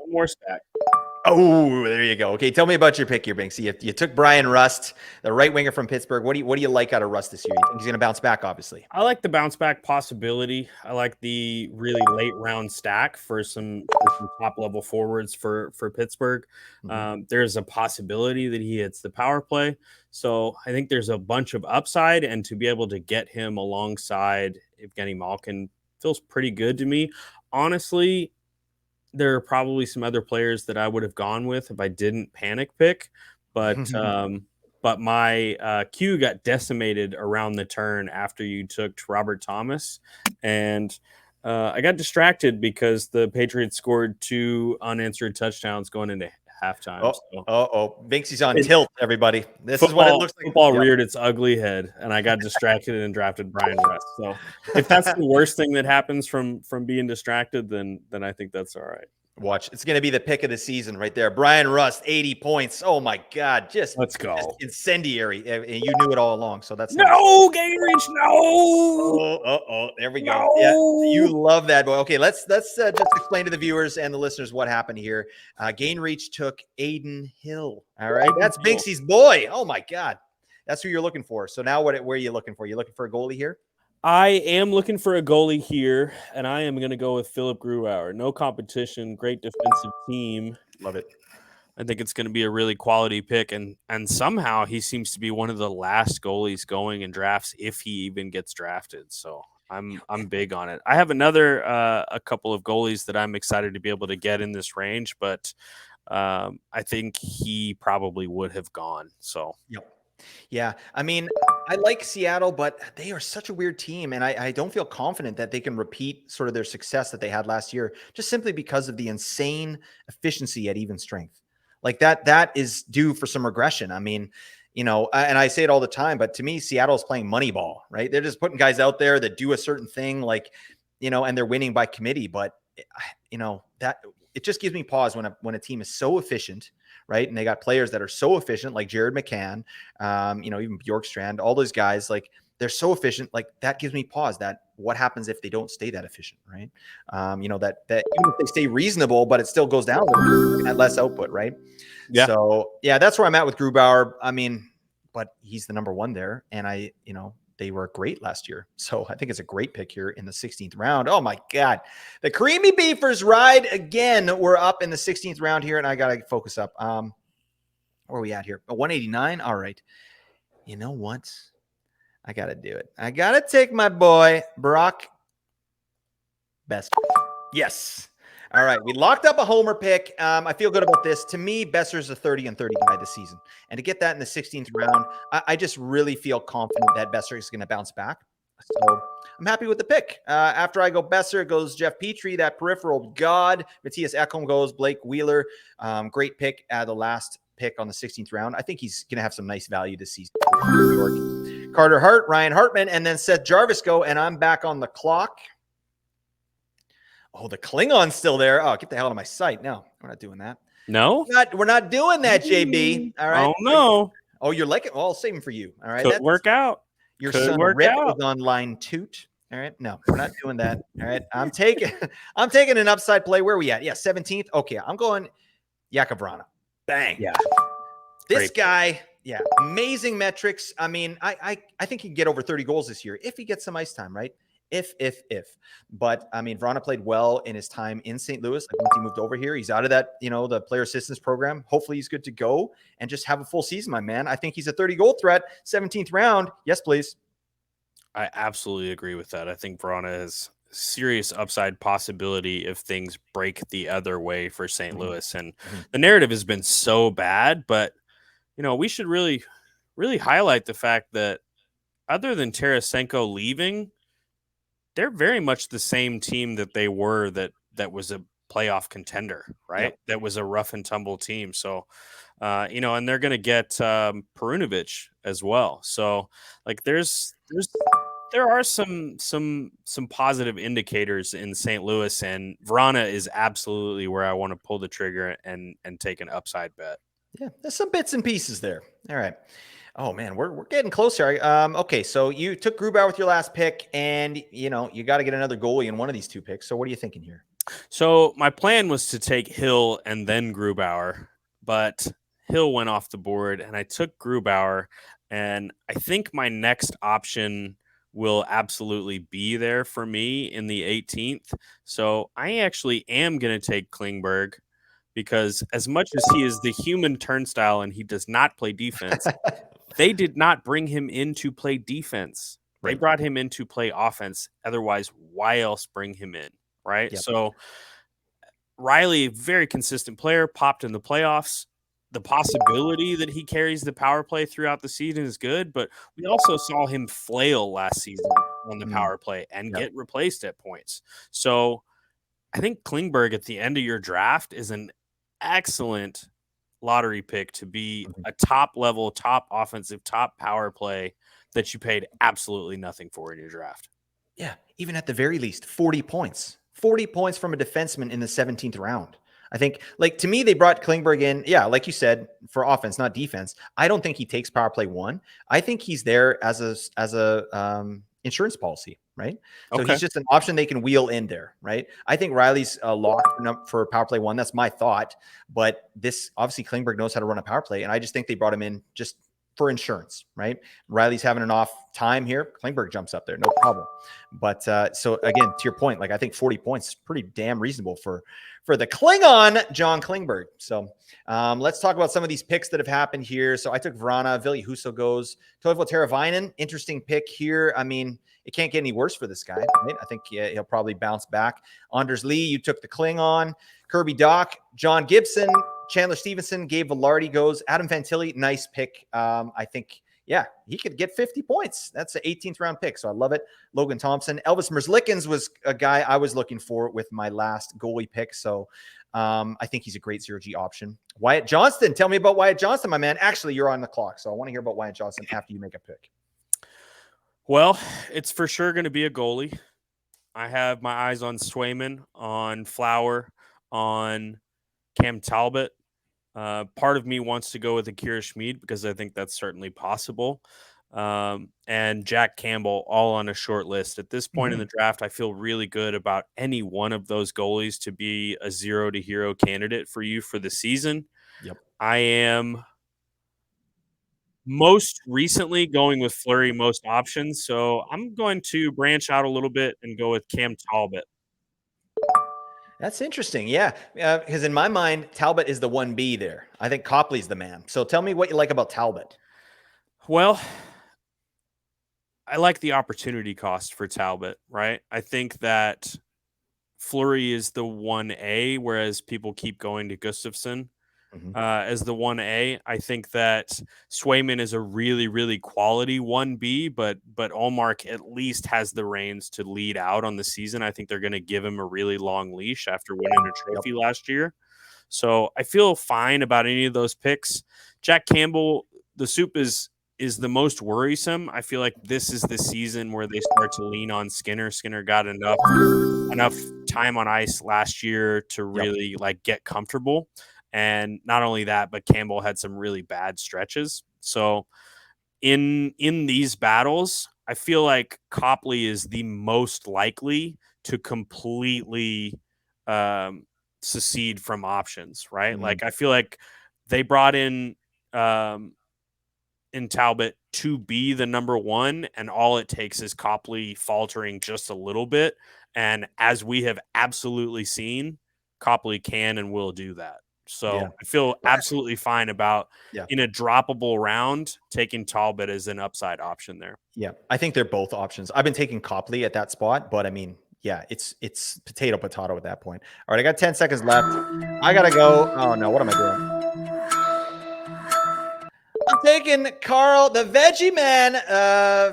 more stack. Oh, there you go. Okay, tell me about your pick here, Binksy. You took Brian Rust, the right winger from Pittsburgh. What do you like out of Rust this year? You think he's going to bounce back? Obviously, I like the bounce back possibility. I like the really late round stack for some top level forwards for Pittsburgh. There's a possibility that he hits the power play, so I think there's a bunch of upside, and to be able to get him alongside Evgeny Malkin feels pretty good to me. Honestly, there are probably some other players that I would have gone with if I didn't panic pick, but my queue got decimated around the turn after you took Robert Thomas, and I got distracted because the Patriots scored 2 unanswered touchdowns going into halftime. Binksy's on tilt, everybody. This is what it looks like. Football reared its ugly head, and I got distracted and drafted Brian Rust. So if that's the worst thing that happens from being distracted, then I think that's all right. Watch. It's going to be the pick of the season right there. Brian Rust, 80 points. Oh, my God. Let's go. Just incendiary. You knew it all along, so that's no, Gingrich, no. There we go. Yeah, you love that boy. Okay, let's just explain to the viewers and the listeners what happened here. Gainreach took Aiden Hill. All right, that's Binksy's boy. Oh, my God. That's who you're looking for. So now where are you looking for? You looking for a goalie here? I am looking for a goalie here, and I am going to go with Philip Grubauer. No competition, great defensive team. Love it. I think it's going to be a really quality pick, and somehow he seems to be one of the last goalies going in drafts if he even gets drafted. So I'm big on it. I have another a couple of goalies that I'm excited to be able to get in this range, but I think he probably would have gone. So Yep. Yeah. I mean, I like Seattle, but they are such a weird team. And I don't feel confident that they can repeat sort of their success that they had last year, just simply because of the insane efficiency at even strength. Like that is due for some regression. I mean, and I say it all the time, but to me, Seattle's playing money ball, right? They're just putting guys out there that do a certain thing, like, and they're winning by committee. But, that it just gives me pause when a team is so efficient, right? And they got players that are so efficient, like Jared McCann, even Bjorkstrand, all those guys, like they're so efficient. Like that gives me pause. That what happens if they don't stay that efficient, right? That even if they stay reasonable, but it still goes down a little bit at less output, right? yeah, So yeah, that's where I'm at with Grubauer. I mean, but he's the number one there, and they were great last year. So I think it's a great pick here in the 16th round. Oh my God. The Creamy Beefers ride again. We're up in the 16th round here, and I got to focus up. Where are we at here? 189. All right. You know what? I got to do it. I got to take my boy, Brock Besser. Yes. All right. We locked up a homer pick. I feel good about this. To me, Besser's a 30 and 30 guy this season. And to get that in the 16th round, I just really feel confident that Besser is going to bounce back. So I'm happy with the pick. After I go Besser, goes Jeff Petrie, that peripheral god. Matthias Ekholm goes Blake Wheeler. Great pick the last pick on the 16th round. I think he's going to have some nice value this season. New York. Carter Hart, Ryan Hartman, and then Seth Jarvis go. And I'm back on the clock. Oh, the Klingon's still there. Oh, get the hell out of my sight. No, we're not doing that. no, We're not doing that, JB. All right. Oh no, Oh, you're like it. Well, I'll save him for you. All right. could work out. Your Could son work Rip out. is on line toot. All right. No, we're not doing that. All right. I'm taking an upside play. Where are we at? Yeah, 17th. Okay. I'm going Yakovrana. Bang. Yeah. This Great guy, yeah, amazing metrics. I mean, I think he can get over 30 goals this year if he gets some ice time, right? If. But I mean, Vrana played well in his time in St. Louis. Once he moved over here, he's out of that, the player assistance program. Hopefully he's good to go and just have a full season, my man. I think he's a 30 goal threat, 17th round. Yes, please. I absolutely agree with that. I think Vrana has serious upside possibility if things break the other way for St. Louis. And the narrative has been so bad, but we should really, really highlight the fact that other than Tarasenko leaving, they're very much the same team that they were that was a playoff contender, right? Yep. That was a rough and tumble team. So, and they're going to get Perunovich as well. So like there are some positive indicators in St. Louis, and Vrana is absolutely where I want to pull the trigger and take an upside bet. Yeah, there's some bits and pieces there. All right. Oh man, we're getting closer. Okay, so you took Grubauer with your last pick, and you got to get another goalie in one of these two picks. So what are you thinking here? So my plan was to take Hill and then Grubauer, but Hill went off the board, and I took Grubauer, and I think my next option will absolutely be there for me in the 18th. So I actually am going to take Klingberg, because as much as he is the human turnstile and he does not play defense, they did not bring him in to play defense. They Right. brought him in to play offense. Otherwise, why else bring him in? Right. Yep. So Riley, very consistent player, popped in the playoffs. The possibility that he carries the power play throughout the season is good, but we also saw him flail last season on the power play and get replaced at points. So I think Klingberg at the end of your draft is an excellent lottery pick to be a top level, top offensive, top power play that you paid absolutely nothing for in your draft. Yeah, even at the very least, 40 points. 40 points from a defenseman in the 17th round. I think, like, to me, they brought Klingberg in, yeah, like you said, for offense, not defense. I don't think he takes power play one. I think he's there as a insurance policy, right? So Okay. he's just an option they can wheel in there, right? I think Riley's locked for power play one. That's my thought. But this, obviously, Klingberg knows how to run a power play, and I just think they brought him in just for insurance, right? Riley's having an off time here. Klingberg jumps up there, no problem. But so again, to your point, like I think 40 points is pretty damn reasonable for the Klingon, John Klingberg. So let's talk about some of these picks that have happened here. So I took Vrana, Ville Husso goes, Toivo Teravainen, interesting pick here. I mean, it can't get any worse for this guy, right? I think he'll probably bounce back. Anders Lee, you took the Klingon. Kirby Doc, John Gibson, Chandler Stevenson, Gabe Velarde goes. Adam Fantilli, nice pick. I think, yeah, he could get 50 points. That's an 18th round pick, so I love it. Logan Thompson. Elvis Merzlikins was a guy I was looking for with my last goalie pick, so I think he's a great 0G option. Wyatt Johnston, tell me about Wyatt Johnston, my man. Actually, you're on the clock, so I want to hear about Wyatt Johnston after you make a pick. Well, it's for sure going to be a goalie. I have my eyes on Swayman, on Flower, on Cam Talbot. Part of me wants to go with Akira Schmid because I think that's certainly possible. And Jack Campbell, all on a short list. At this point in the draft, I feel really good about any one of those goalies to be a 0 to hero candidate for you for the season. Yep. I am most recently going with Fleury most options, so I'm going to branch out a little bit and go with Cam Talbot. That's interesting. Yeah. Because in my mind, Talbot is the 1B there. I think Copley's the man. So tell me what you like about Talbot. Well, I like the opportunity cost for Talbot, right? I think that Fleury is the 1A, whereas people keep going to Gustafsson as the 1A. I think that Swayman is a really, really quality 1B, but Allmark at least has the reins to lead out on the season. I think they're going to give him a really long leash after winning a trophy last year. So I feel fine about any of those picks. Jack Campbell, the soup is the most worrisome. I feel like this is the season where they start to lean on Skinner. Skinner got enough time on ice last year to really like get comfortable. And not only that, but Campbell had some really bad stretches. So in these battles, I feel like Copley is the most likely to completely secede from options, right? Like I feel like they brought in Talbot to be the number one, and all it takes is Copley faltering just a little bit. And as we have absolutely seen, Copley can and will do that. So I feel absolutely fine about in a droppable round taking Talbot as an upside option there. Yeah, I think they're both options. I've been taking Copley at that spot, but I mean, yeah, it's potato at that point. All right, I got 10 seconds left. I gotta go. Oh no, what am I doing? I'm taking Carl, the veggie man,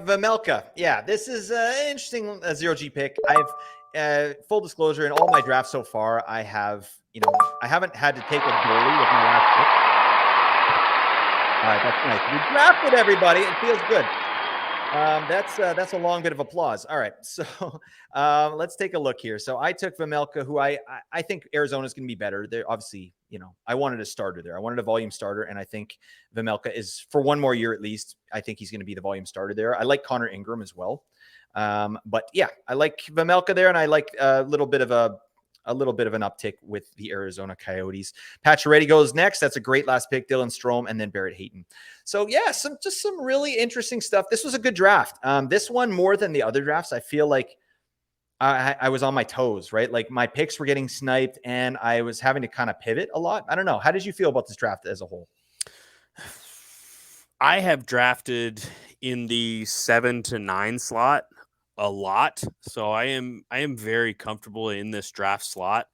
Vamelka. Yeah, this is an interesting 0G pick. I've full disclosure, in all my drafts so far, I haven't had to take a goalie with my last pick. All right, that's nice. We drafted everybody. It feels good. That's a long bit of applause. All right, so let's take a look here. So I took Vamelka, who I think Arizona's going to be better. They're obviously, I wanted a starter there. I wanted a volume starter, and I think Vamelka is, for one more year at least, I think he's going to be the volume starter there. I like Connor Ingram as well. But yeah, I like Vamelka there, and I like a little bit of an uptick with the Arizona Coyotes. Pacioretty goes next. That's a great last pick. Dylan Strome, and then Barrett Hayton. So yeah, some really interesting stuff. This was a good draft. This one, more than the other drafts, I feel like I was on my toes, right? Like my picks were getting sniped, and I was having to kind of pivot a lot. I don't know. How did you feel about this draft as a whole? I have drafted in the 7 to 9 slot a lot, so I am very comfortable in this draft slot.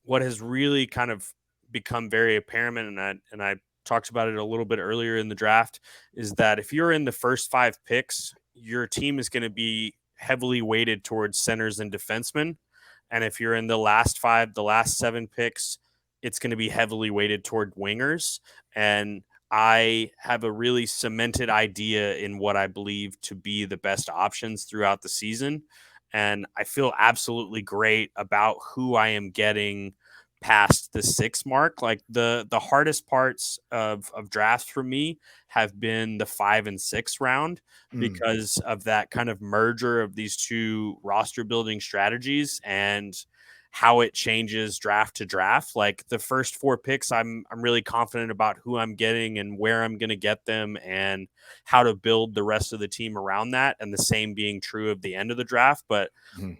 What has really kind of become very apparent, and I talked about it a little bit earlier in the draft, is that if you're in the first 5 picks, your team is going to be heavily weighted towards centers and defensemen, and if you're in the last 5, the last 7 picks, it's going to be heavily weighted toward wingers. And I have a really cemented idea in what I believe to be the best options throughout the season. And I feel absolutely great about who I am getting past the 6 mark. Like the hardest parts of drafts for me have been the 5 and 6 round because of that kind of merger of these two roster building strategies and how it changes draft to draft. Like the first 4 picks, I'm really confident about who I'm getting and where I'm going to get them and how to build the rest of the team around that. And the same being true of the end of the draft. But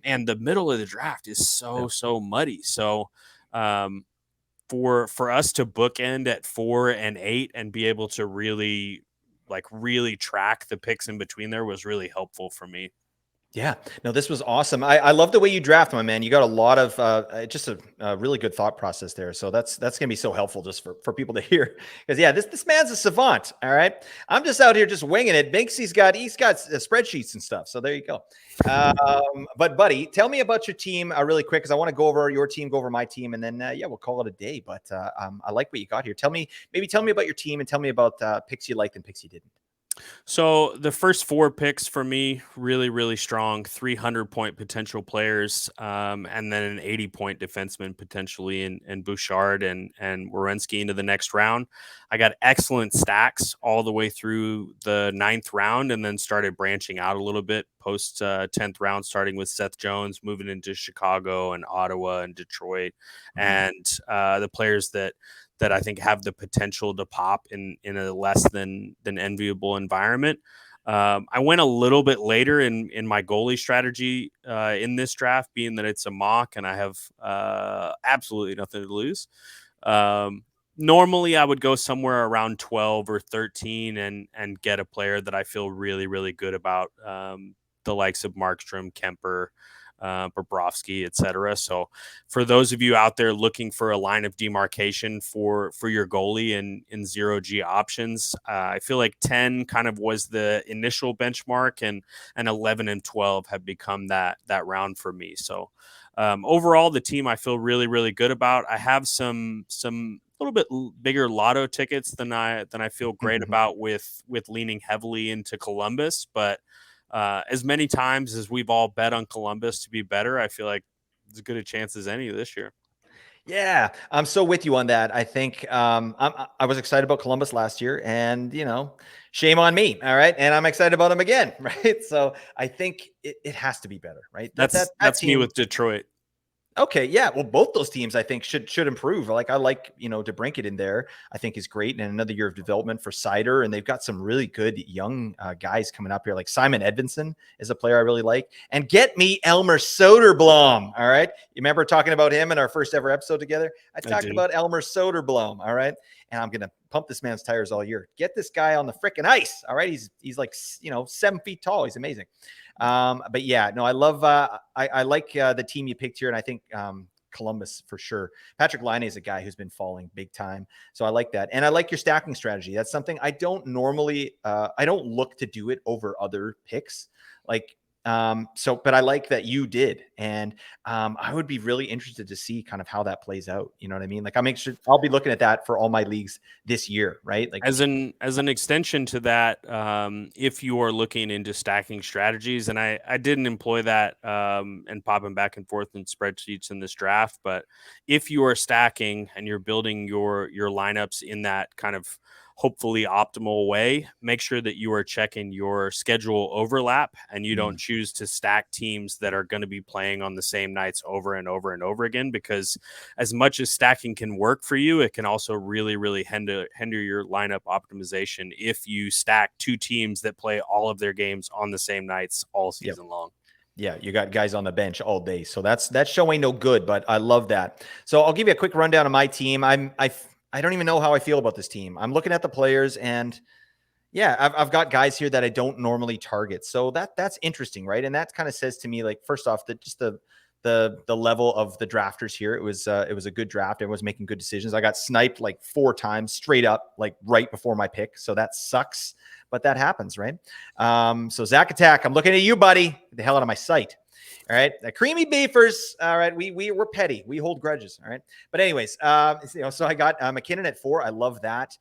and the middle of the draft is so muddy. So for us to bookend at 4 and 8 and be able to really track the picks in between there was really helpful for me. Yeah, no, this was awesome. I love the way you draft, my man. You got a lot of just a really good thought process there. So that's gonna be so helpful just for people to hear. Because yeah, this man's a savant. All right, I'm just out here just winging it. Binksy's got spreadsheets and stuff. So there you go. But buddy, tell me about your team really quick because I want to go over your team, go over my team, and then yeah, we'll call it a day. But I like what you got here. Tell me about your team and tell me about picks you liked and picks you didn't. So the first 4 picks for me, really strong, 300-point potential players, and then an 80-point defenseman potentially in Bouchard and Werenski into the next round. I got excellent stacks all the way through the 9th round, and then started branching out a little bit post 10th round, starting with Seth Jones, moving into Chicago and Ottawa and Detroit, and the players that I think have the potential to pop in a less than enviable environment. I went a little bit later in my goalie strategy in this draft, being that it's a mock and I have absolutely nothing to lose. Normally, I would go somewhere around 12 or 13 and get a player that I feel really good about, the likes of Markstrom, Kemper, Bobrovsky, etc. So for those of you out there looking for a line of demarcation for your goalie in 0G options, I feel like 10 kind of was the initial benchmark, and 11 and 12 have become that round for me. So overall, the team I feel really good about. I have some little bit bigger lotto tickets than I feel great about with leaning heavily into Columbus, but as many times as we've all bet on Columbus to be better, I feel like as good a chance as any this year. Yeah, I'm so with you on that. I think I was excited about Columbus last year, and shame on me. All right, and I'm excited about them again. Right, so I think it has to be better. Right, that that's me team. with Detroit. Okay, yeah. Well, both those teams I think should improve. Like I like, DeBrincat in there. I think is great, and another year of development for Sider. And they've got some really good young guys coming up here. Like Simon Edvinsson is a player I really like. And get me Elmer Soderblom. All right, you remember talking about him in our first ever episode together? I talked about Elmer Soderblom. All right, and I'm gonna pump this man's tires all year. Get this guy on the freaking ice. All right, he's like 7 feet tall. He's amazing. But yeah, no, I love, I like the team you picked here. And I think, Columbus for sure. Patrick Laine is a guy who's been falling big time. So I like that. And I like your stacking strategy. That's something I don't normally, I don't look to do it over other picks. Like, but I like that you did. And, I would be really interested to see kind of how that plays out. You know what I mean? Like I'll be looking at that for all my leagues this year, right? Like as an extension to that, if you are looking into stacking strategies, and I didn't employ that and popping back and forth in spreadsheets in this draft, but if you are stacking and you're building your lineups in that kind of hopefully optimal way, make sure that you are checking your schedule overlap and you don't choose to stack teams that are going to be playing on the same nights over and over and over again, because as much as stacking can work for you, it can also really hinder your lineup optimization if you stack 2 teams that play all of their games on the same nights all season long. Yeah, you got guys on the bench all day. So that show ain't no good, but I love that. So I'll give you a quick rundown of my team. I don't even know how I feel about this team. I'm looking at the players, and yeah, I've got guys here that I don't normally target. So that's interesting, right? And that kind of says to me, like, first off, that just the level of the drafters here. It was a good draft. Everyone was making good decisions. I got sniped like 4 times straight up, like right before my pick. So that sucks, but that happens, right? So Zach Attack, I'm looking at you, buddy. Get the hell out of my sight. All right, the creamy beefers. All right, we're petty. We hold grudges. All right, but anyways, so I got McKinnon at 4. I love that.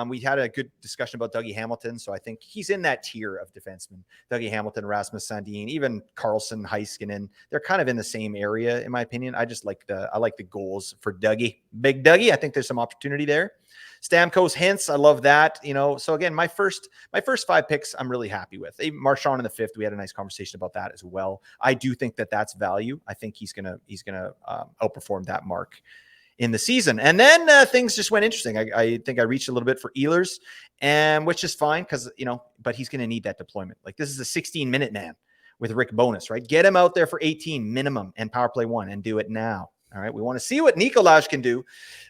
We had a good discussion about Dougie Hamilton, so I think he's in that tier of defensemen. Dougie Hamilton, Rasmus Sandin, even Carlson, Heiskanen. They're kind of in the same area, in my opinion. I like the goals for Dougie. Big Dougie, I think there's some opportunity there. Stamkos, Hintz, I love that. So again, my first 5 picks, I'm really happy with. Even Marchand in the 5th, we had a nice conversation about that as well. I do think that that's value. I think he's gonna outperform that mark in the season. And then things just went interesting. I think I reached a little bit for Ehlers, and which is fine because but he's gonna need that deployment. Like, this is a 16-minute man with Rick Bonus, right? Get him out there for 18 minimum and power play 1 and do it now. All right, we want to see what Nikolaj can do.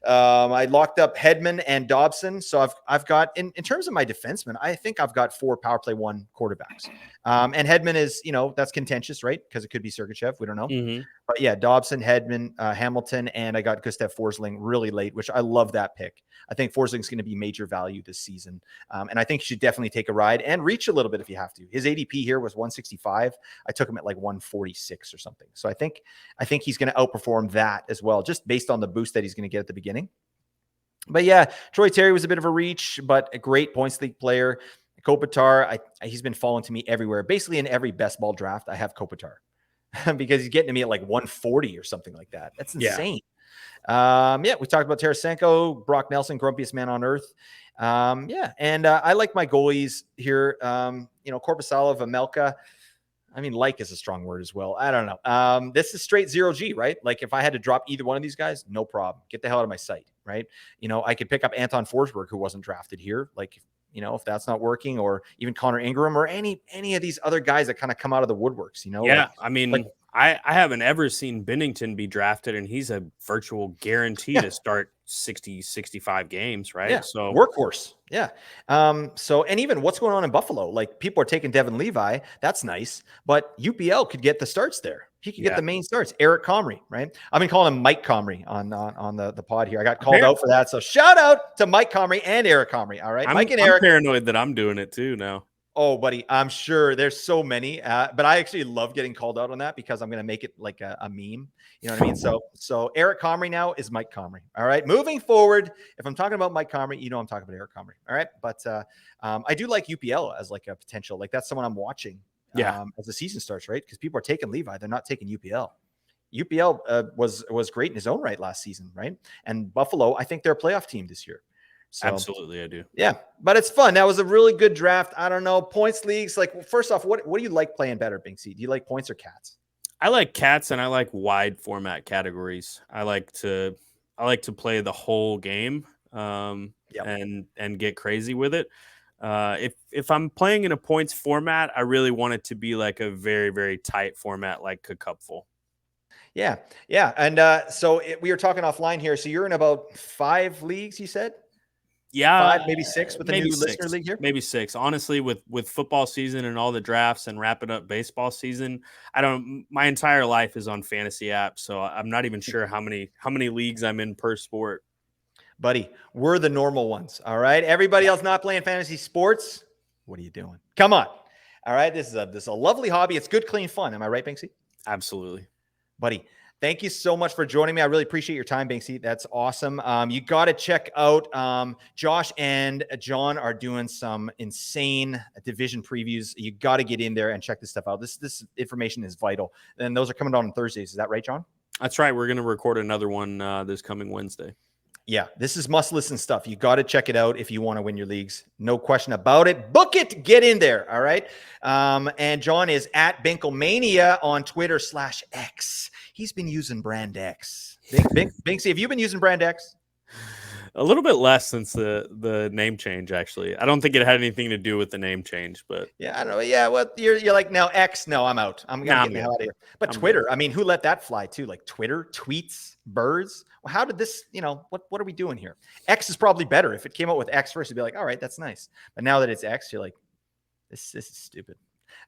I locked up Hedman and Dobson, so I've got in terms of my defensemen, I think I've got 4 power play 1 quarterbacks. And Hedman is that's contentious, right? Because it could be Sergachev, we don't know. Mm-hmm. But yeah, Dobson, Hedman, Hamilton, and I got Gustav Forsling really late, which I love that pick. I think Forsling's going to be major value this season, and I think you should definitely take a ride and reach a little bit if you have to. His ADP here was 165. I took him at like 146 or something. So I think he's going to outperform that as well, just based on the boost that he's going to get at the beginning. But yeah, Troy Terry was a bit of a reach, but a great points league player. Kopitar, he's been falling to me everywhere. Basically in every best ball draft, I have Kopitar because he's getting to me at like 140 or something like that. That's insane. Yeah, we talked about Tarasenko, Brock Nelson, grumpiest man on earth. And I like my goalies here. Korpisalo, Vamelka. I mean, like is a strong word as well. I don't know. This is straight 0G, right? Like, if I had to drop either one of these guys, no problem. Get the hell out of my sight, right? I could pick up Anton Forsberg, who wasn't drafted here. Like, if that's not working, or even Connor Ingram, or any of these other guys that kind of come out of the woodworks, Yeah, I mean, I haven't ever seen Binnington be drafted, and he's a virtual guarantee to start 60, 65 games, right? Yeah, so workhorse. Yeah. And even what's going on in Buffalo? Like, people are taking Devin Levi. That's nice. But UPL could get the starts there. He could get the main starts. Eric Comrie, right? I've been calling him Mike Comrie on the pod here. I got called out for that. So shout out to Mike Comrie and Eric Comrie. All right. Mike and Eric. I'm paranoid that I'm doing it too now. Oh, buddy, I'm sure there's so many, but I actually love getting called out on that because I'm going to make it like a meme. You know what I mean? So Eric Comrie now is Mike Comrie. All right. Moving forward, if I'm talking about Mike Comrie, I'm talking about Eric Comrie. All right. But I do like UPL as like a potential, like that's someone I'm watching as the season starts, right? Because people are taking Levi. They're not taking UPL. UPL was great in his own right last season, right? And Buffalo, I think they're a playoff team this year. So, absolutely, I do. Yeah, but it's fun. That was a really good draft. I don't know. Points leagues, like, first off, what do you like playing better, Binksy? Do you like points or cats? I like cats, and I like wide format categories. I like to play the whole game and get crazy with it. If I'm playing in a points format, I really want it to be like a very, very tight format, like a cupful. Yeah. And we were talking offline here. So you're in about 5 leagues, you said? Yeah, 5, maybe 6 with the new listener league here. Maybe 6. Honestly, with football season and all the drafts and wrapping up baseball season, my entire life is on fantasy apps, so I'm not even sure how many leagues I'm in per sport. Buddy, we're the normal ones. All right. Everybody else not playing fantasy sports. What are you doing? Come on. All right. This is a lovely hobby. It's good, clean fun. Am I right, Binksy? Absolutely. Buddy, thank you so much for joining me. I really appreciate your time, Binksy. That's awesome. You got to check out Josh and John are doing some insane division previews. You got to get in there and check this stuff out. This information is vital. And those are coming on Thursdays. Is that right, John? That's right. We're going to record another one this coming Wednesday. Yeah, this is must listen stuff. You got to check it out if you want to win your leagues. No question about it. Book it. Get in there. All right. And John is at Binklemania on Twitter /X. He's been using Brand X. Binksy, have you been using Brand X? A little bit less since the name change, actually. I don't think it had anything to do with the name change, but yeah, I don't know. Yeah, well, you're like, now X. No, I'm out. I'm gonna get the hell out of here. But I'm Twitter, good. I mean, who let that fly too? Like Twitter, tweets, birds. Well, how did this? What are we doing here? X is probably better. If it came out with X first, you'd be like, all right, that's nice. But now that it's X, you're like, this is stupid.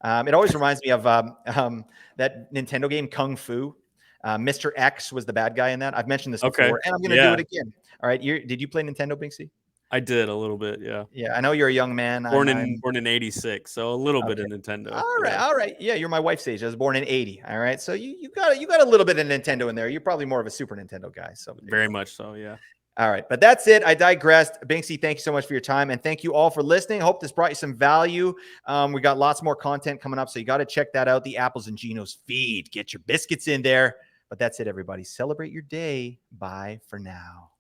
It always reminds me of that Nintendo game Kung Fu. Mr. X was the bad guy in that. I've mentioned this before, and I'm going to do it again. All right. Did you play Nintendo, Binksy? I did a little bit. Yeah. Yeah. I know you're a young man. Born in 86. So a little bit of Nintendo. All right. Yeah. You're my wife's age. I was born in 80. All right. So you got a little bit of Nintendo in there. You're probably more of a Super Nintendo guy. So very much so. Yeah. All right, but that's it. I digressed. Binksy, thank you so much for your time, and thank you all for listening. Hope this brought you some value. We got lots more content coming up, so you got to check that out. The Apples and Genos feed. Get your biscuits in there. But that's it, everybody. Celebrate your day. Bye for now.